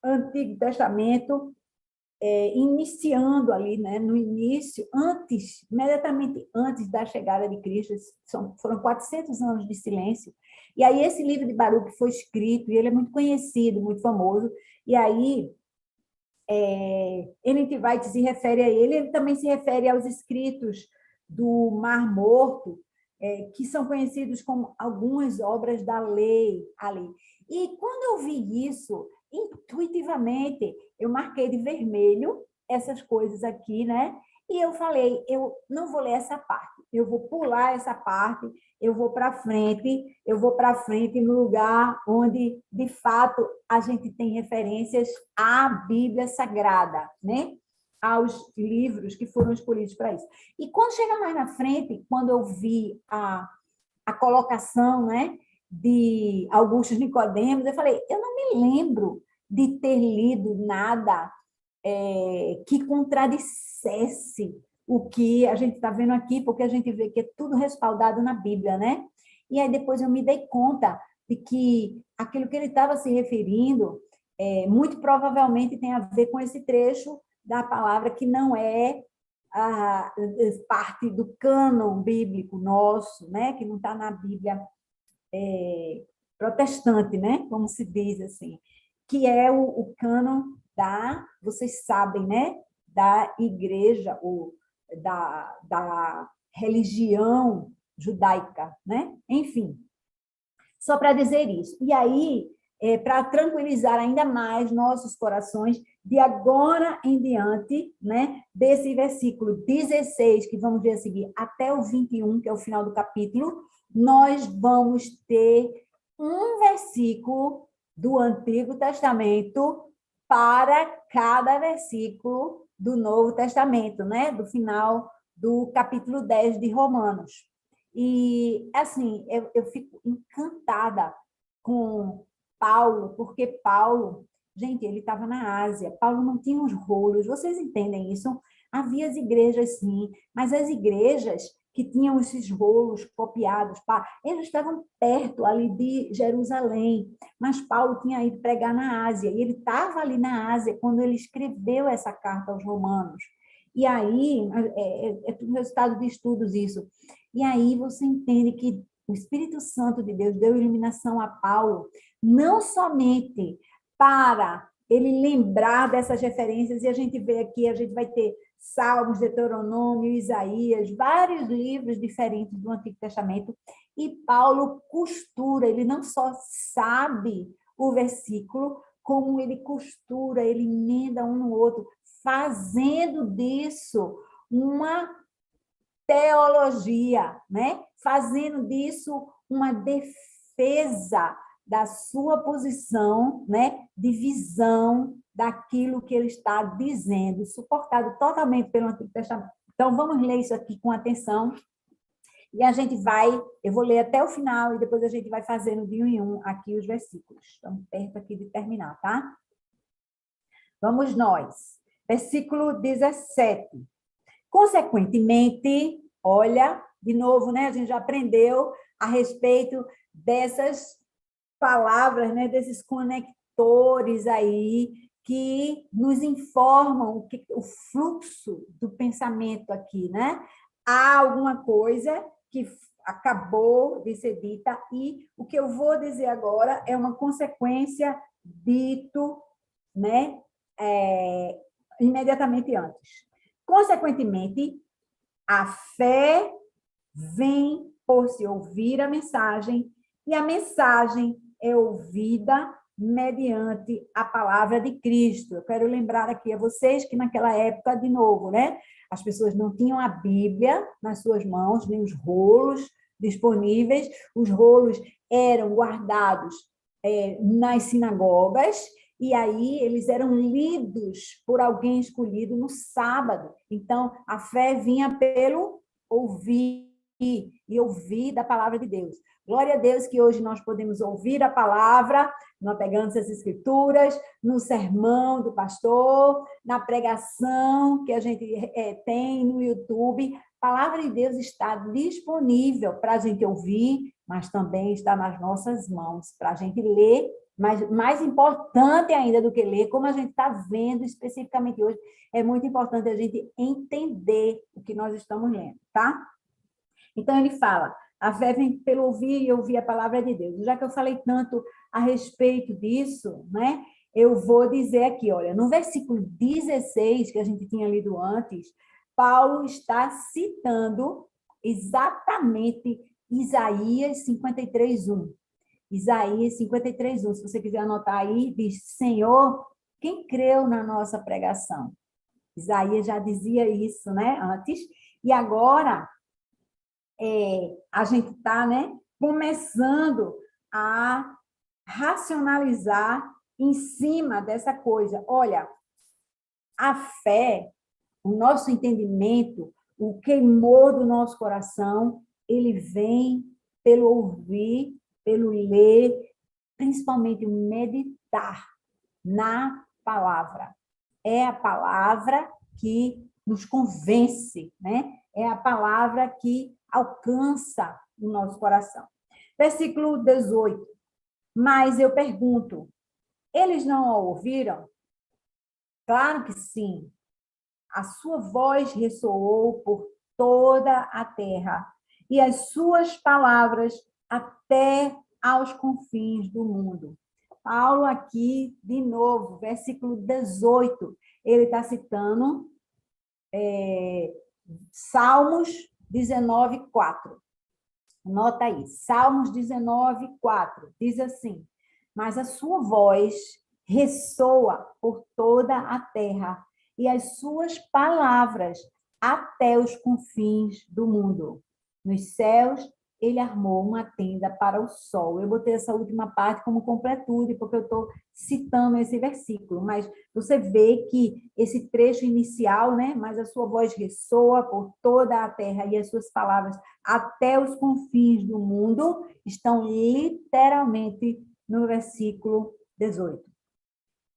Antigo Testamento, iniciando ali, né, no início, imediatamente antes da chegada de Cristo, foram 400 anos de silêncio. E aí esse livro de Baruque foi escrito, e ele é muito conhecido, muito famoso, e aí N.T. Wright se refere a ele também se refere aos escritos do Mar Morto, que são conhecidos como algumas obras da lei ali. E quando eu vi isso, intuitivamente, eu marquei de vermelho essas coisas aqui, né? E eu falei, eu não vou ler essa parte, eu vou pular essa parte, eu vou para frente no lugar onde, de fato, a gente tem referências à Bíblia Sagrada, né? Aos livros que foram escolhidos para isso. E quando chega mais na frente, quando eu vi a colocação, né, de Augusto Nicodemos, eu falei, eu não me lembro de ter lido nada que contradissesse o que a gente está vendo aqui, porque a gente vê que é tudo respaldado na Bíblia, né? E aí depois eu me dei conta de que aquilo que ele estava se referindo muito provavelmente tem a ver com esse trecho da palavra que não é parte do cânon bíblico nosso, né? Que não está na Bíblia protestante, né? Como se diz assim, que é o cânon vocês sabem, né? Da igreja ou da religião judaica, né? Enfim, só para dizer isso. E aí, para tranquilizar ainda mais nossos corações, de agora em diante, né, desse versículo 16, que vamos ver a seguir, até o 21, que é o final do capítulo, nós vamos ter um versículo do Antigo Testamento para cada versículo do Novo Testamento, né, do final do capítulo 10 de Romanos. E, assim, eu fico encantada com Paulo, porque Paulo, gente, ele estava na Ásia, Paulo não tinha os rolos, vocês entendem isso? Havia as igrejas, sim, mas as igrejas que tinham esses rolos copiados, eles estavam perto ali de Jerusalém, mas Paulo tinha ido pregar na Ásia, e ele estava ali na Ásia quando ele escreveu essa carta aos romanos. E aí, é tudo resultado de estudos isso. E aí você entende que o Espírito Santo de Deus deu iluminação a Paulo, não somente para ele lembrar dessas referências, e a gente vê aqui, a gente vai ter Salmos, Deuteronômio, Isaías, vários livros diferentes do Antigo Testamento, e Paulo costura, ele não só sabe o versículo, como ele costura, ele emenda um no outro, fazendo disso uma teologia, né? Fazendo disso uma defesa da sua posição, né? De visão daquilo que ele está dizendo, suportado totalmente pelo Antigo Testamento. Então, vamos ler isso aqui com atenção. E a gente eu vou ler até o final, e depois a gente vai fazendo de um em um aqui os versículos. Estamos perto aqui de terminar, tá? Vamos nós. Versículo 17. Consequentemente, olha, de novo, né, a gente já aprendeu a respeito dessas palavras, né, desses conectores aí que nos informam o fluxo do pensamento aqui, né? Há alguma coisa que acabou de ser dita e o que eu vou dizer agora é uma consequência dito, né, imediatamente antes. Consequentemente, a fé vem por se ouvir a mensagem, e a mensagem é ouvida mediante a palavra de Cristo. Eu quero lembrar aqui a vocês que naquela época, de novo, né, as pessoas não tinham a Bíblia nas suas mãos, nem os rolos disponíveis, os rolos eram guardados nas sinagogas, e aí eles eram lidos por alguém escolhido no sábado. Então, a fé vinha pelo ouvir e ouvir da palavra de Deus. Glória a Deus que hoje nós podemos ouvir a palavra, nós pegamos as escrituras, no sermão do pastor, na pregação que a gente tem no YouTube. A palavra de Deus está disponível para a gente ouvir, mas também está nas nossas mãos, para a gente ler. Mas mais importante ainda do que ler, como a gente está vendo especificamente hoje, é muito importante a gente entender o que nós estamos lendo, tá? Então, ele fala, a fé vem pelo ouvir e ouvir a palavra de Deus. Já que eu falei tanto a respeito disso, né? Eu vou dizer aqui, olha, no versículo 16, que a gente tinha lido antes, Paulo está citando exatamente Isaías 53:1. Isaías 53:1, se você quiser anotar aí, diz, Senhor, quem creu na nossa pregação? Isaías já dizia isso, né, antes, e agora a gente está, né, começando a racionalizar em cima dessa coisa. Olha, a fé, o nosso entendimento, o queimor do nosso coração, ele vem pelo ouvir, pelo ler, principalmente meditar na palavra. É a palavra que nos convence, né? É a palavra que alcança o nosso coração. Versículo 18. Mas eu pergunto, eles não a ouviram? Claro que sim. A sua voz ressoou por toda a terra, e as suas palavras até aos confins do mundo. Paulo aqui, de novo, versículo 18, ele está citando Salmos 19:4. Anota aí, Salmos 19:4, diz assim, mas a sua voz ressoa por toda a terra, e as suas palavras até os confins do mundo. Nos céus, ele armou uma tenda para o sol. Eu botei essa última parte como completude, porque eu estou citando esse versículo, mas você vê que esse trecho inicial, né? Mas a sua voz ressoa por toda a terra e as suas palavras até os confins do mundo, estão literalmente no versículo 18.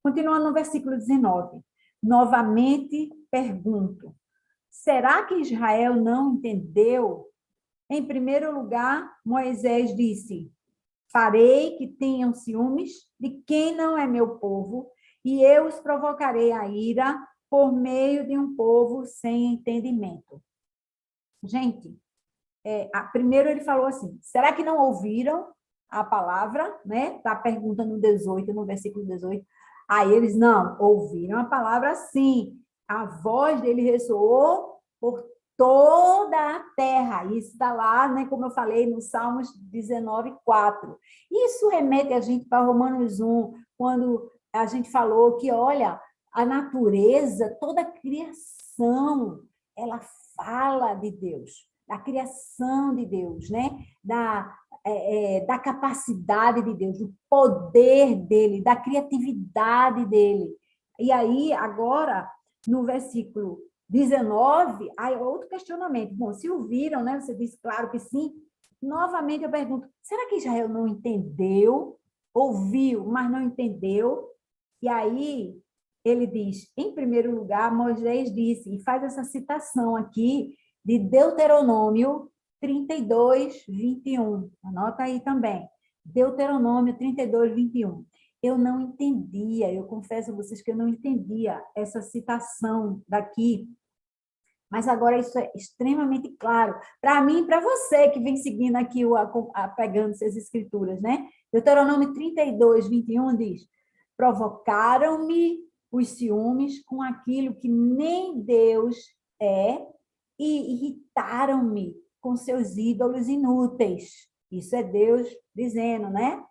Continuando no versículo 19. Novamente pergunto, será que Israel não entendeu? Em primeiro lugar, Moisés disse, farei que tenham ciúmes de quem não é meu povo, e eu os provocarei a ira por meio de um povo sem entendimento. Gente, primeiro ele falou assim, será que não ouviram a palavra, né? Está a pergunta no 18, no versículo 18. Aí eles, não, ouviram a palavra sim. A voz dele ressoou por toda a terra. Isso está lá, né, como eu falei, no Salmos 19:4. Isso remete a gente para Romanos 1, quando a gente falou que, olha, a natureza, toda a criação, ela fala de Deus, da criação de Deus, né? Da capacidade de Deus, do poder dele, da criatividade dele. E aí, agora, no versículo 19, aí outro questionamento. Bom, se ouviram, né? Você disse, claro que sim. Novamente eu pergunto, será que Israel não entendeu? Ouviu, mas não entendeu? E aí ele diz, em primeiro lugar, Moisés disse, e faz essa citação aqui de Deuteronômio 32:21. Anota aí também. Deuteronômio 32:21. Eu não entendia, eu confesso a vocês que eu não entendia essa citação daqui, mas agora isso é extremamente claro para mim e para você que vem seguindo aqui, pegando essas escrituras, né? Deuteronômio 32:21 diz, provocaram-me os ciúmes com aquilo que nem Deus É, e irritaram-me com seus ídolos inúteis. Isso é Deus dizendo, né?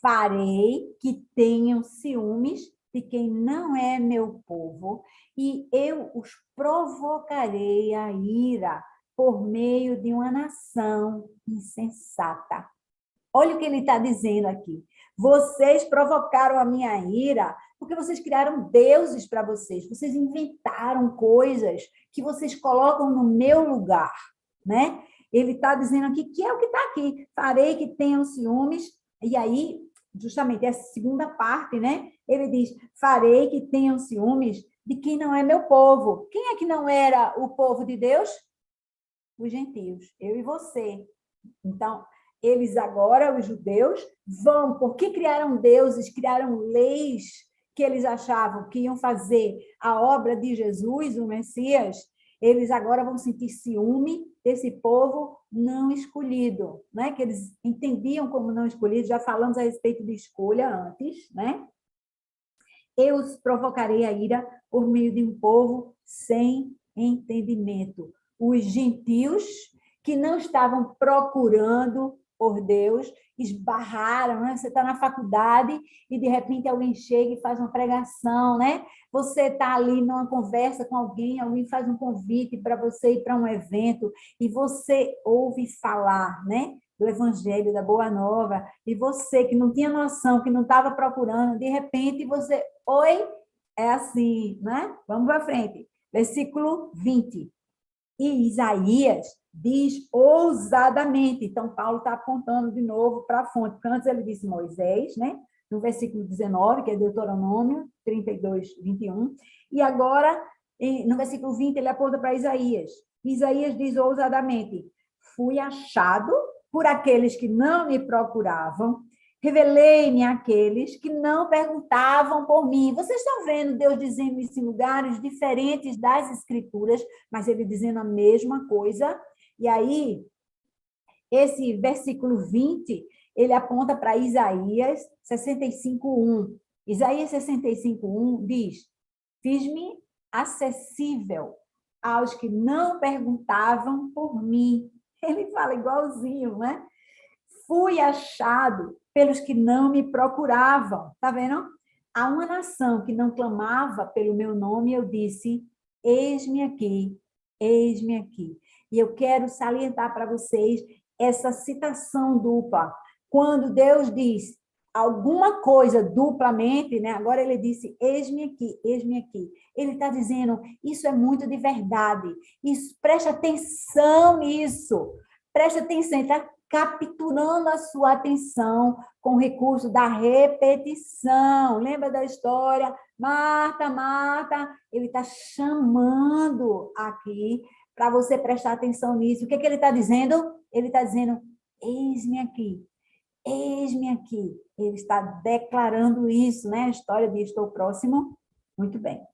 Farei que tenham ciúmes de quem não é meu povo, e eu os provocarei a ira por meio de uma nação insensata. Olha o que ele está dizendo aqui. Vocês provocaram a minha ira porque vocês criaram deuses para vocês. Vocês inventaram coisas que vocês colocam no meu lugar, né? Ele está dizendo aqui que é o que está aqui. Farei que tenham ciúmes. E aí, justamente, essa segunda parte, né? Ele diz, farei que tenham ciúmes de quem não é meu povo. Quem é que não era o povo de Deus? Os gentios, eu e você. Então, eles agora, os judeus, vão, porque criaram deuses, criaram leis que eles achavam que iam fazer a obra de Jesus, o Messias, eles agora vão sentir ciúme desse povo não escolhido, né? Que eles entendiam como não escolhido, já falamos a respeito de escolha antes, né? Eu os provocarei a ira por meio de um povo sem entendimento. Os gentios que não estavam procurando por Deus, esbarraram, né? Você está na faculdade e de repente alguém chega e faz uma pregação, né? Você está ali numa conversa com alguém, alguém faz um convite para você ir para um evento e você ouve falar, né? Do Evangelho, da Boa Nova, e você que não tinha noção, que não estava procurando, de repente você, oi, é assim, né? Vamos para frente. Versículo 20. E Isaías diz ousadamente. Então, Paulo está apontando de novo para a fonte, porque antes ele disse Moisés, né? No versículo 19, que é Deuteronômio 32, 21. E agora, no versículo 20, ele aponta para Isaías. Isaías diz ousadamente, fui achado por aqueles que não me procuravam, revelei-me àqueles que não perguntavam por mim. Vocês estão vendo Deus dizendo isso em lugares diferentes das Escrituras, mas ele dizendo a mesma coisa. E aí, esse versículo 20, ele aponta para Isaías 65:1. Isaías 65:1 diz, fiz-me acessível aos que não perguntavam por mim. Ele fala igualzinho, né? Fui achado pelos que não me procuravam. Tá vendo? A uma nação que não clamava pelo meu nome, eu disse, eis-me aqui, eis-me aqui. E eu quero salientar para vocês essa citação dupla. Quando Deus diz alguma coisa duplamente, né? Agora ele disse, eis-me aqui, eis-me aqui. Ele está dizendo, isso é muito de verdade. Isso, preste atenção nisso. Preste atenção, está capturando a sua atenção com o recurso da repetição. Lembra da história? Marta, Marta, ele está chamando aqui para você prestar atenção nisso. O que, que ele está dizendo? Ele está dizendo, eis-me aqui, eis-me aqui. Ele está declarando isso, né? A história de estou próximo. Muito bem.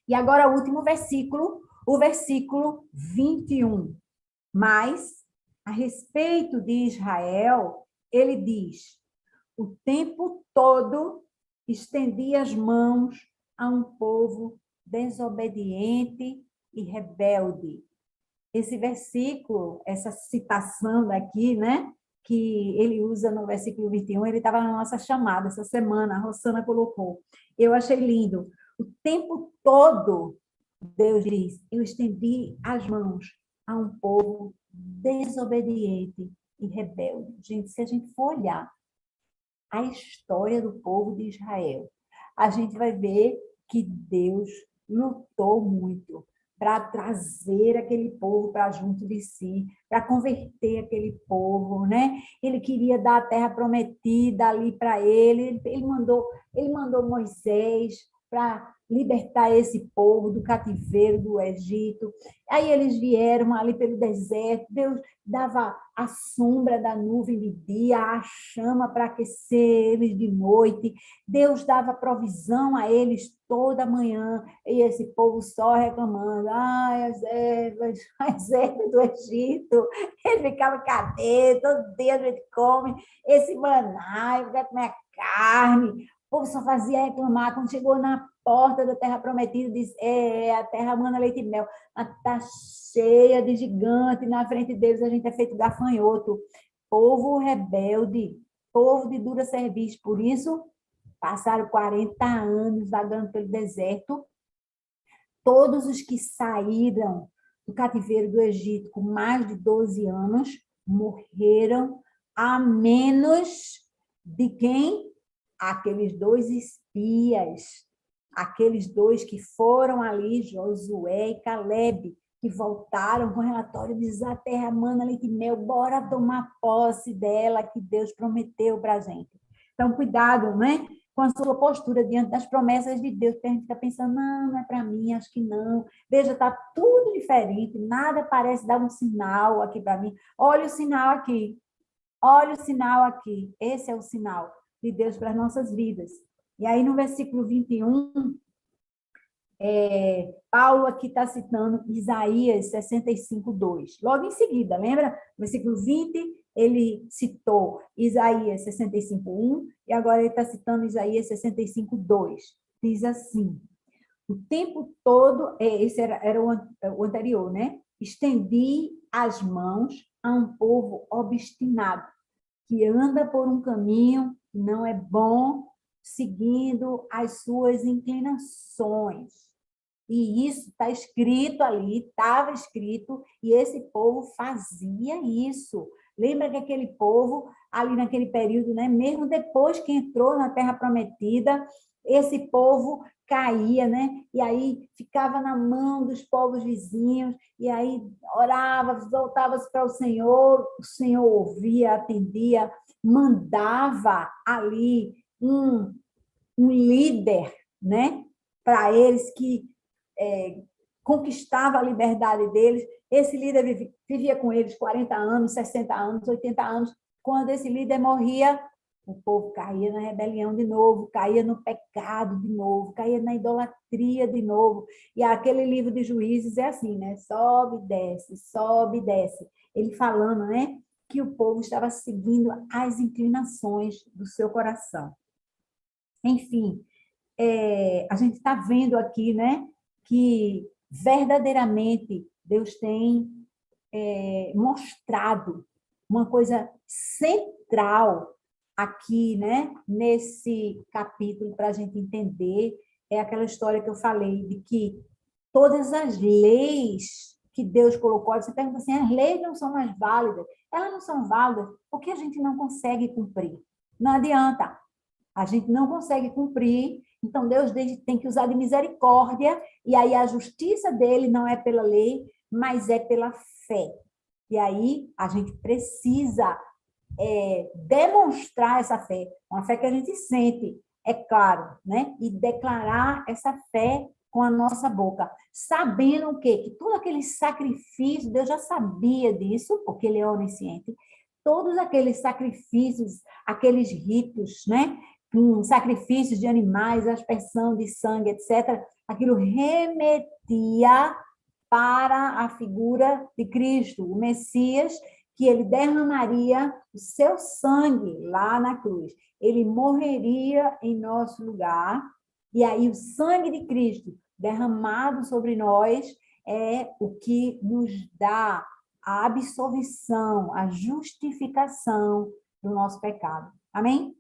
E agora o último versículo, o versículo 21. Mas, a respeito de Israel, ele diz, o tempo todo estendi as mãos a um povo desobediente e rebelde. Esse versículo, essa citação daqui, né, que ele usa no versículo 21, ele estava na nossa chamada essa semana, a Rosana colocou. Eu achei lindo. O tempo todo, Deus diz, eu estendi as mãos a um povo desobediente e rebelde. Gente, se a gente for olhar a história do povo de Israel, a gente vai ver que Deus lutou muito para trazer aquele povo para junto de si, para converter aquele povo, né? Ele queria dar a terra prometida ali para ele. Ele mandou Moisés para libertar esse povo do cativeiro do Egito. Aí eles vieram ali pelo deserto, Deus dava a sombra da nuvem de dia, a chama para aquecer eles de noite, Deus dava provisão a eles toda manhã, e esse povo só reclamando, ai, as ervas do Egito, ele ficava, cadê? Todo dia a gente come esse maná, eu quero comer carne. O povo só fazia reclamar. Quando chegou na porta da terra prometida, disse, a terra mana leite e mel, mas está cheia de gigante, na frente deles a gente é feito gafanhoto. Povo rebelde, povo de dura serviço, por isso passaram 40 anos vagando pelo deserto. Todos os que saíram do cativeiro do Egito com mais de 12 anos morreram, a menos de quem? Aqueles dois espias, aqueles dois que foram ali, Josué e Caleb, que voltaram com relatório de a terra mana leite e mel, bora tomar posse dela que Deus prometeu para a gente. Então, cuidado, né? Com a sua postura diante das promessas de Deus, porque a gente fica pensando, não, não é para mim, acho que não. Veja, está tudo diferente, nada parece dar um sinal aqui para mim. Olha o sinal aqui, olha o sinal aqui. Esse é o sinal de Deus para as nossas vidas. E aí, no versículo 21, Paulo aqui está citando Isaías 65, 2. Logo em seguida, lembra? No versículo 20, ele citou Isaías 65, 1, e agora ele está citando Isaías 65, 2. Diz assim, o tempo todo, esse era o anterior, né? Estendi as mãos a um povo obstinado, que anda por um caminho que não é bom, seguindo as suas inclinações. E isso está escrito ali, estava escrito, e esse povo fazia isso. Lembra que aquele povo, ali naquele período, né, mesmo depois que entrou na Terra Prometida, esse povo caía, né? E aí ficava na mão dos povos vizinhos, e aí orava, voltava-se para o Senhor ouvia, atendia, mandava ali um líder, né? Para eles que conquistava a liberdade deles. Esse líder vivia com eles 40 anos, 60 anos, 80 anos. Quando esse líder morria, o povo caía na rebelião de novo, caía no pecado de novo, caía na idolatria de novo. E aquele livro de Juízes é assim, né? Sobe e desce. Ele falando, né? Que o povo estava seguindo as inclinações do seu coração. Enfim, a gente está vendo aqui, né? Que verdadeiramente Deus tem mostrado uma coisa central aqui, né, nesse capítulo, para a gente entender, é aquela história que eu falei, de que todas as leis que Deus colocou, você pergunta assim, as leis não são mais válidas, elas não são válidas porque a gente não consegue cumprir. Não adianta, a gente não consegue cumprir, então Deus tem que usar de misericórdia, e aí a justiça dele não é pela lei, mas é pela fé. E aí a gente precisa demonstrar essa fé, uma fé que a gente sente, é claro, né? E declarar essa fé com a nossa boca, sabendo o quê? Que todo aquele sacrifício, Deus já sabia disso, porque ele é onisciente, todos aqueles sacrifícios, aqueles ritos, né? Sacrifícios de animais, aspersão de sangue, etc., aquilo remetia para a figura de Cristo, o Messias, que ele derramaria o seu sangue lá na cruz. Ele morreria em nosso lugar, e aí o sangue de Cristo derramado sobre nós é o que nos dá a absolvição, a justificação do nosso pecado. Amém?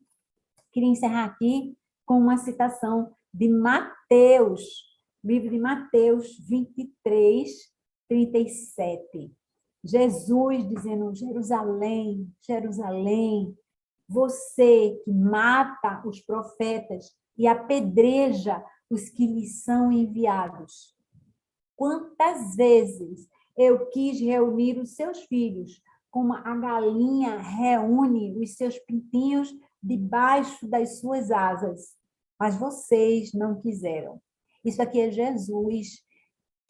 Queria encerrar aqui com uma citação de Mateus, livro de Mateus 23, 37. Jesus dizendo, Jerusalém, Jerusalém, você que mata os profetas e apedreja os que lhes são enviados. Quantas vezes eu quis reunir os seus filhos, como a galinha reúne os seus pintinhos debaixo das suas asas, mas vocês não quiseram. Isso aqui é Jesus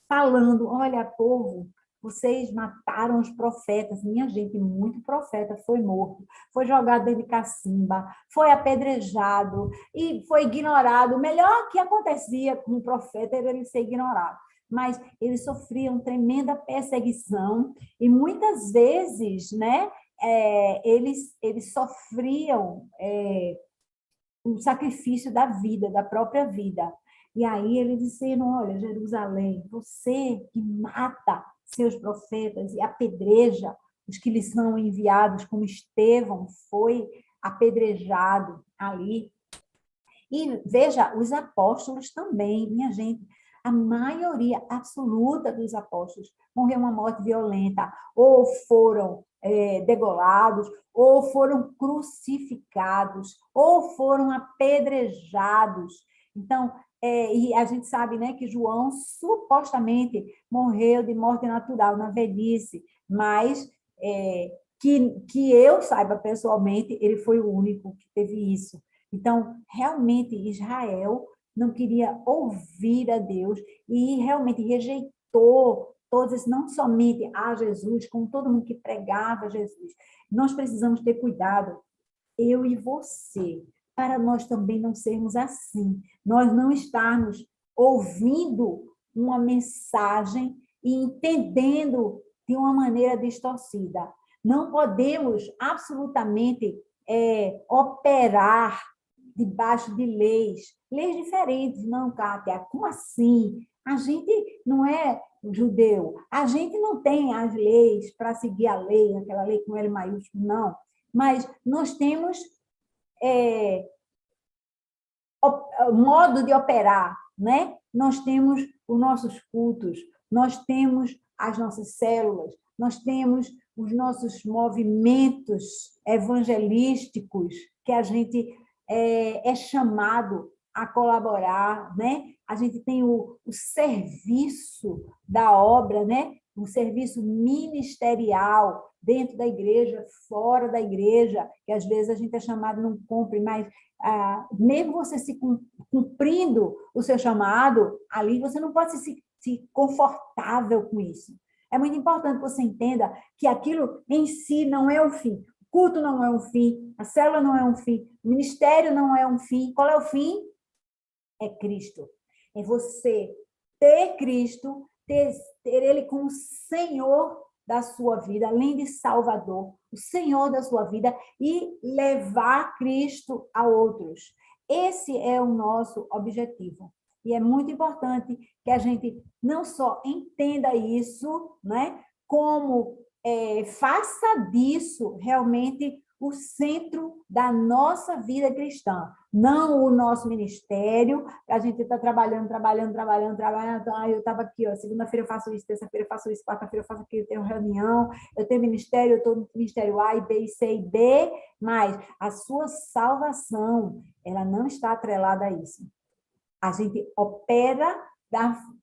falando, olha, povo, vocês mataram os profetas, minha gente, muito profeta foi morto, foi jogado dentro de cacimba, foi apedrejado e foi ignorado. O melhor que acontecia com o profeta era ele ser ignorado, mas eles sofriam tremenda perseguição e muitas vezes, né, eles sofriam o sacrifício da vida, da própria vida. E aí eles disseram, olha, Jerusalém, você que mata seus profetas e apedreja os que lhes são enviados, como Estevão foi apedrejado ali. E veja, os apóstolos também, minha gente, a maioria absoluta dos apóstolos morreu uma morte violenta, ou foram degolados, ou foram crucificados, ou foram apedrejados. Então, e a gente sabe, né, que João supostamente morreu de morte natural na velhice, mas que eu saiba pessoalmente, ele foi o único que teve isso. Então, realmente, Israel não queria ouvir a Deus e realmente rejeitou todos, não somente a Jesus, como todo mundo que pregava Jesus. Nós precisamos ter cuidado, eu e você, para nós também não sermos assim. Nós não estarmos ouvindo uma mensagem e entendendo de uma maneira distorcida. Não podemos absolutamente operar debaixo de leis diferentes. Não, Kátia, como assim? A gente não é judeu, a gente não tem as leis para seguir a lei, aquela lei com L maiúsculo, não. Mas nós temos modo de operar, né? Nós temos os nossos cultos, nós temos as nossas células, nós temos os nossos movimentos evangelísticos que a gente é chamado a colaborar, né? A gente tem o serviço da obra, né? Um serviço ministerial dentro da igreja, fora da igreja, que às vezes a gente é chamado, não cumpre, mas mesmo você se cumprindo o seu chamado, ali você não pode se confortável com isso. É muito importante que você entenda que aquilo em si não é o fim. O culto não é um fim, a célula não é um fim, o ministério não é um fim. Qual é o fim? É Cristo. É você ter Cristo, ter Ele como Senhor da sua vida, além de Salvador, o Senhor da sua vida, e levar Cristo a outros. Esse é o nosso objetivo. E é muito importante que a gente não só entenda isso, né, como faça disso realmente o centro da nossa vida cristã, não o nosso ministério. A gente está trabalhando. Eu estava aqui, ó, segunda-feira eu faço isso, terça-feira eu faço isso, quarta-feira eu faço aquilo, eu tenho reunião, eu tenho ministério, eu estou no ministério A e B e C e D, mas a sua salvação, ela não está atrelada a isso. A gente opera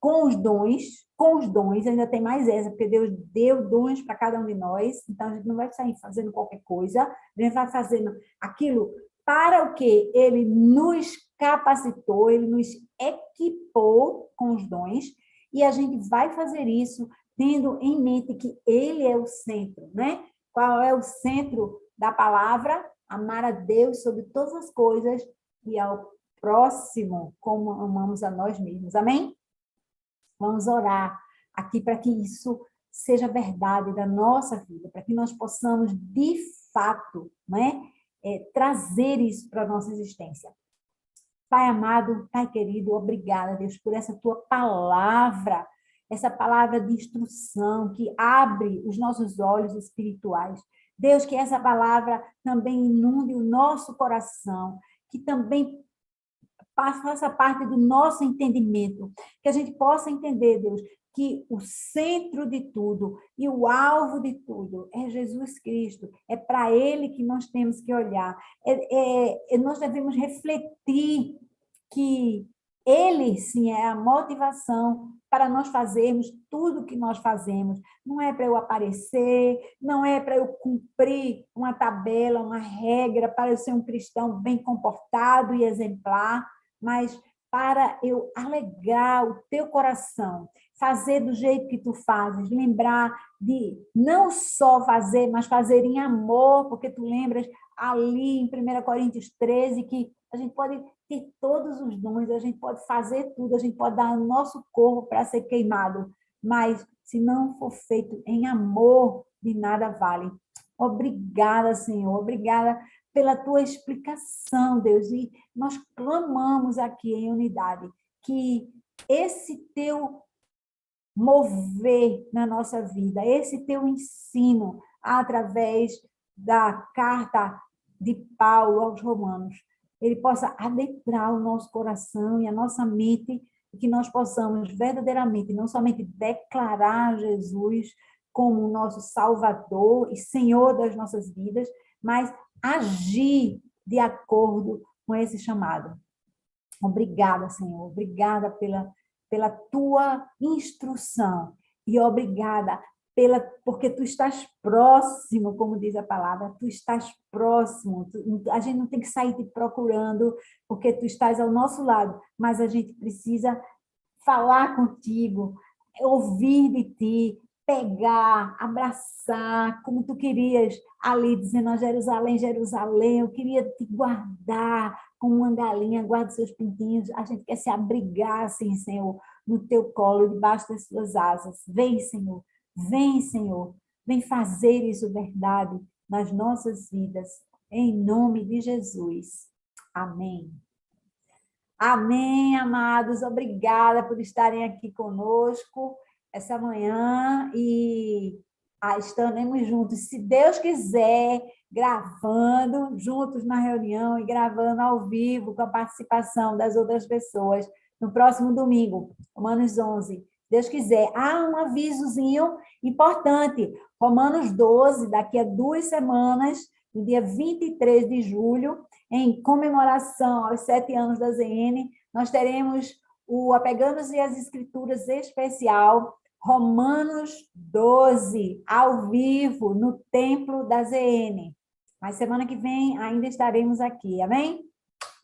com os dons, ainda tem mais essa, porque Deus deu dons para cada um de nós, então a gente não vai sair fazendo qualquer coisa, a gente vai fazendo aquilo para o que Ele nos capacitou, Ele nos equipou com os dons, e a gente vai fazer isso tendo em mente que Ele é o centro, né? Qual é o centro da palavra? Amar a Deus sobre todas as coisas e ao próximo como amamos a nós mesmos. Amém? Vamos orar aqui para que isso seja verdade da nossa vida, para que nós possamos, de fato, né, trazer isso para a nossa existência. Pai amado, Pai querido, obrigada, Deus, por essa tua palavra, essa palavra de instrução que abre os nossos olhos espirituais. Deus, que essa palavra também inunde o nosso coração, que também faça parte do nosso entendimento, que a gente possa entender, Deus, que o centro de tudo e o alvo de tudo é Jesus Cristo, é para Ele que nós temos que olhar, nós devemos refletir que Ele, sim, é a motivação para nós fazermos tudo o que nós fazemos. Não é para eu aparecer, não é para eu cumprir uma tabela, uma regra, para eu ser um cristão bem comportado e exemplar, mas para eu alegrar o teu coração, fazer do jeito que tu fazes, lembrar de não só fazer, mas fazer em amor, porque tu lembras ali em 1 Coríntios 13 que a gente pode ter todos os dons, a gente pode fazer tudo, a gente pode dar o nosso corpo para ser queimado, mas se não for feito em amor, de nada vale. Obrigada, Senhor, obrigada pela tua explicação, Deus, e nós clamamos aqui em unidade que esse teu mover na nossa vida, esse teu ensino através da carta de Paulo aos Romanos, ele possa adentrar o nosso coração e a nossa mente, e que nós possamos verdadeiramente, não somente declarar Jesus como o nosso Salvador e Senhor das nossas vidas, mas agir de acordo com esse chamado. Obrigada, Senhor. Obrigada pela tua instrução. E obrigada porque tu estás próximo, como diz a palavra, tu estás próximo. A gente não tem que sair te procurando, porque tu estás ao nosso lado, mas a gente precisa falar contigo, ouvir de ti, pegar, abraçar, como tu querias ali, dizendo, ó Jerusalém, Jerusalém, eu queria te guardar como uma galinha, guarda seus pintinhos, a gente quer se abrigar, assim, Senhor, no teu colo, debaixo das tuas asas. Vem, Senhor, vem, Senhor, vem fazer isso verdade nas nossas vidas, em nome de Jesus. Amém. Amém, amados. Obrigada por estarem aqui conosco essa manhã e estaremos juntos, se Deus quiser, gravando, juntos na reunião e gravando ao vivo com a participação das outras pessoas no próximo domingo, Romanos 11. Se Deus quiser. Um avisozinho importante. Romanos 12, daqui a 2 semanas, no dia 23 de julho, em comemoração aos 7 anos da ZN, nós teremos o Apegando-se às Escrituras especial, Romanos 12, ao vivo, no templo da ZN. Mas semana que vem ainda estaremos aqui, amém?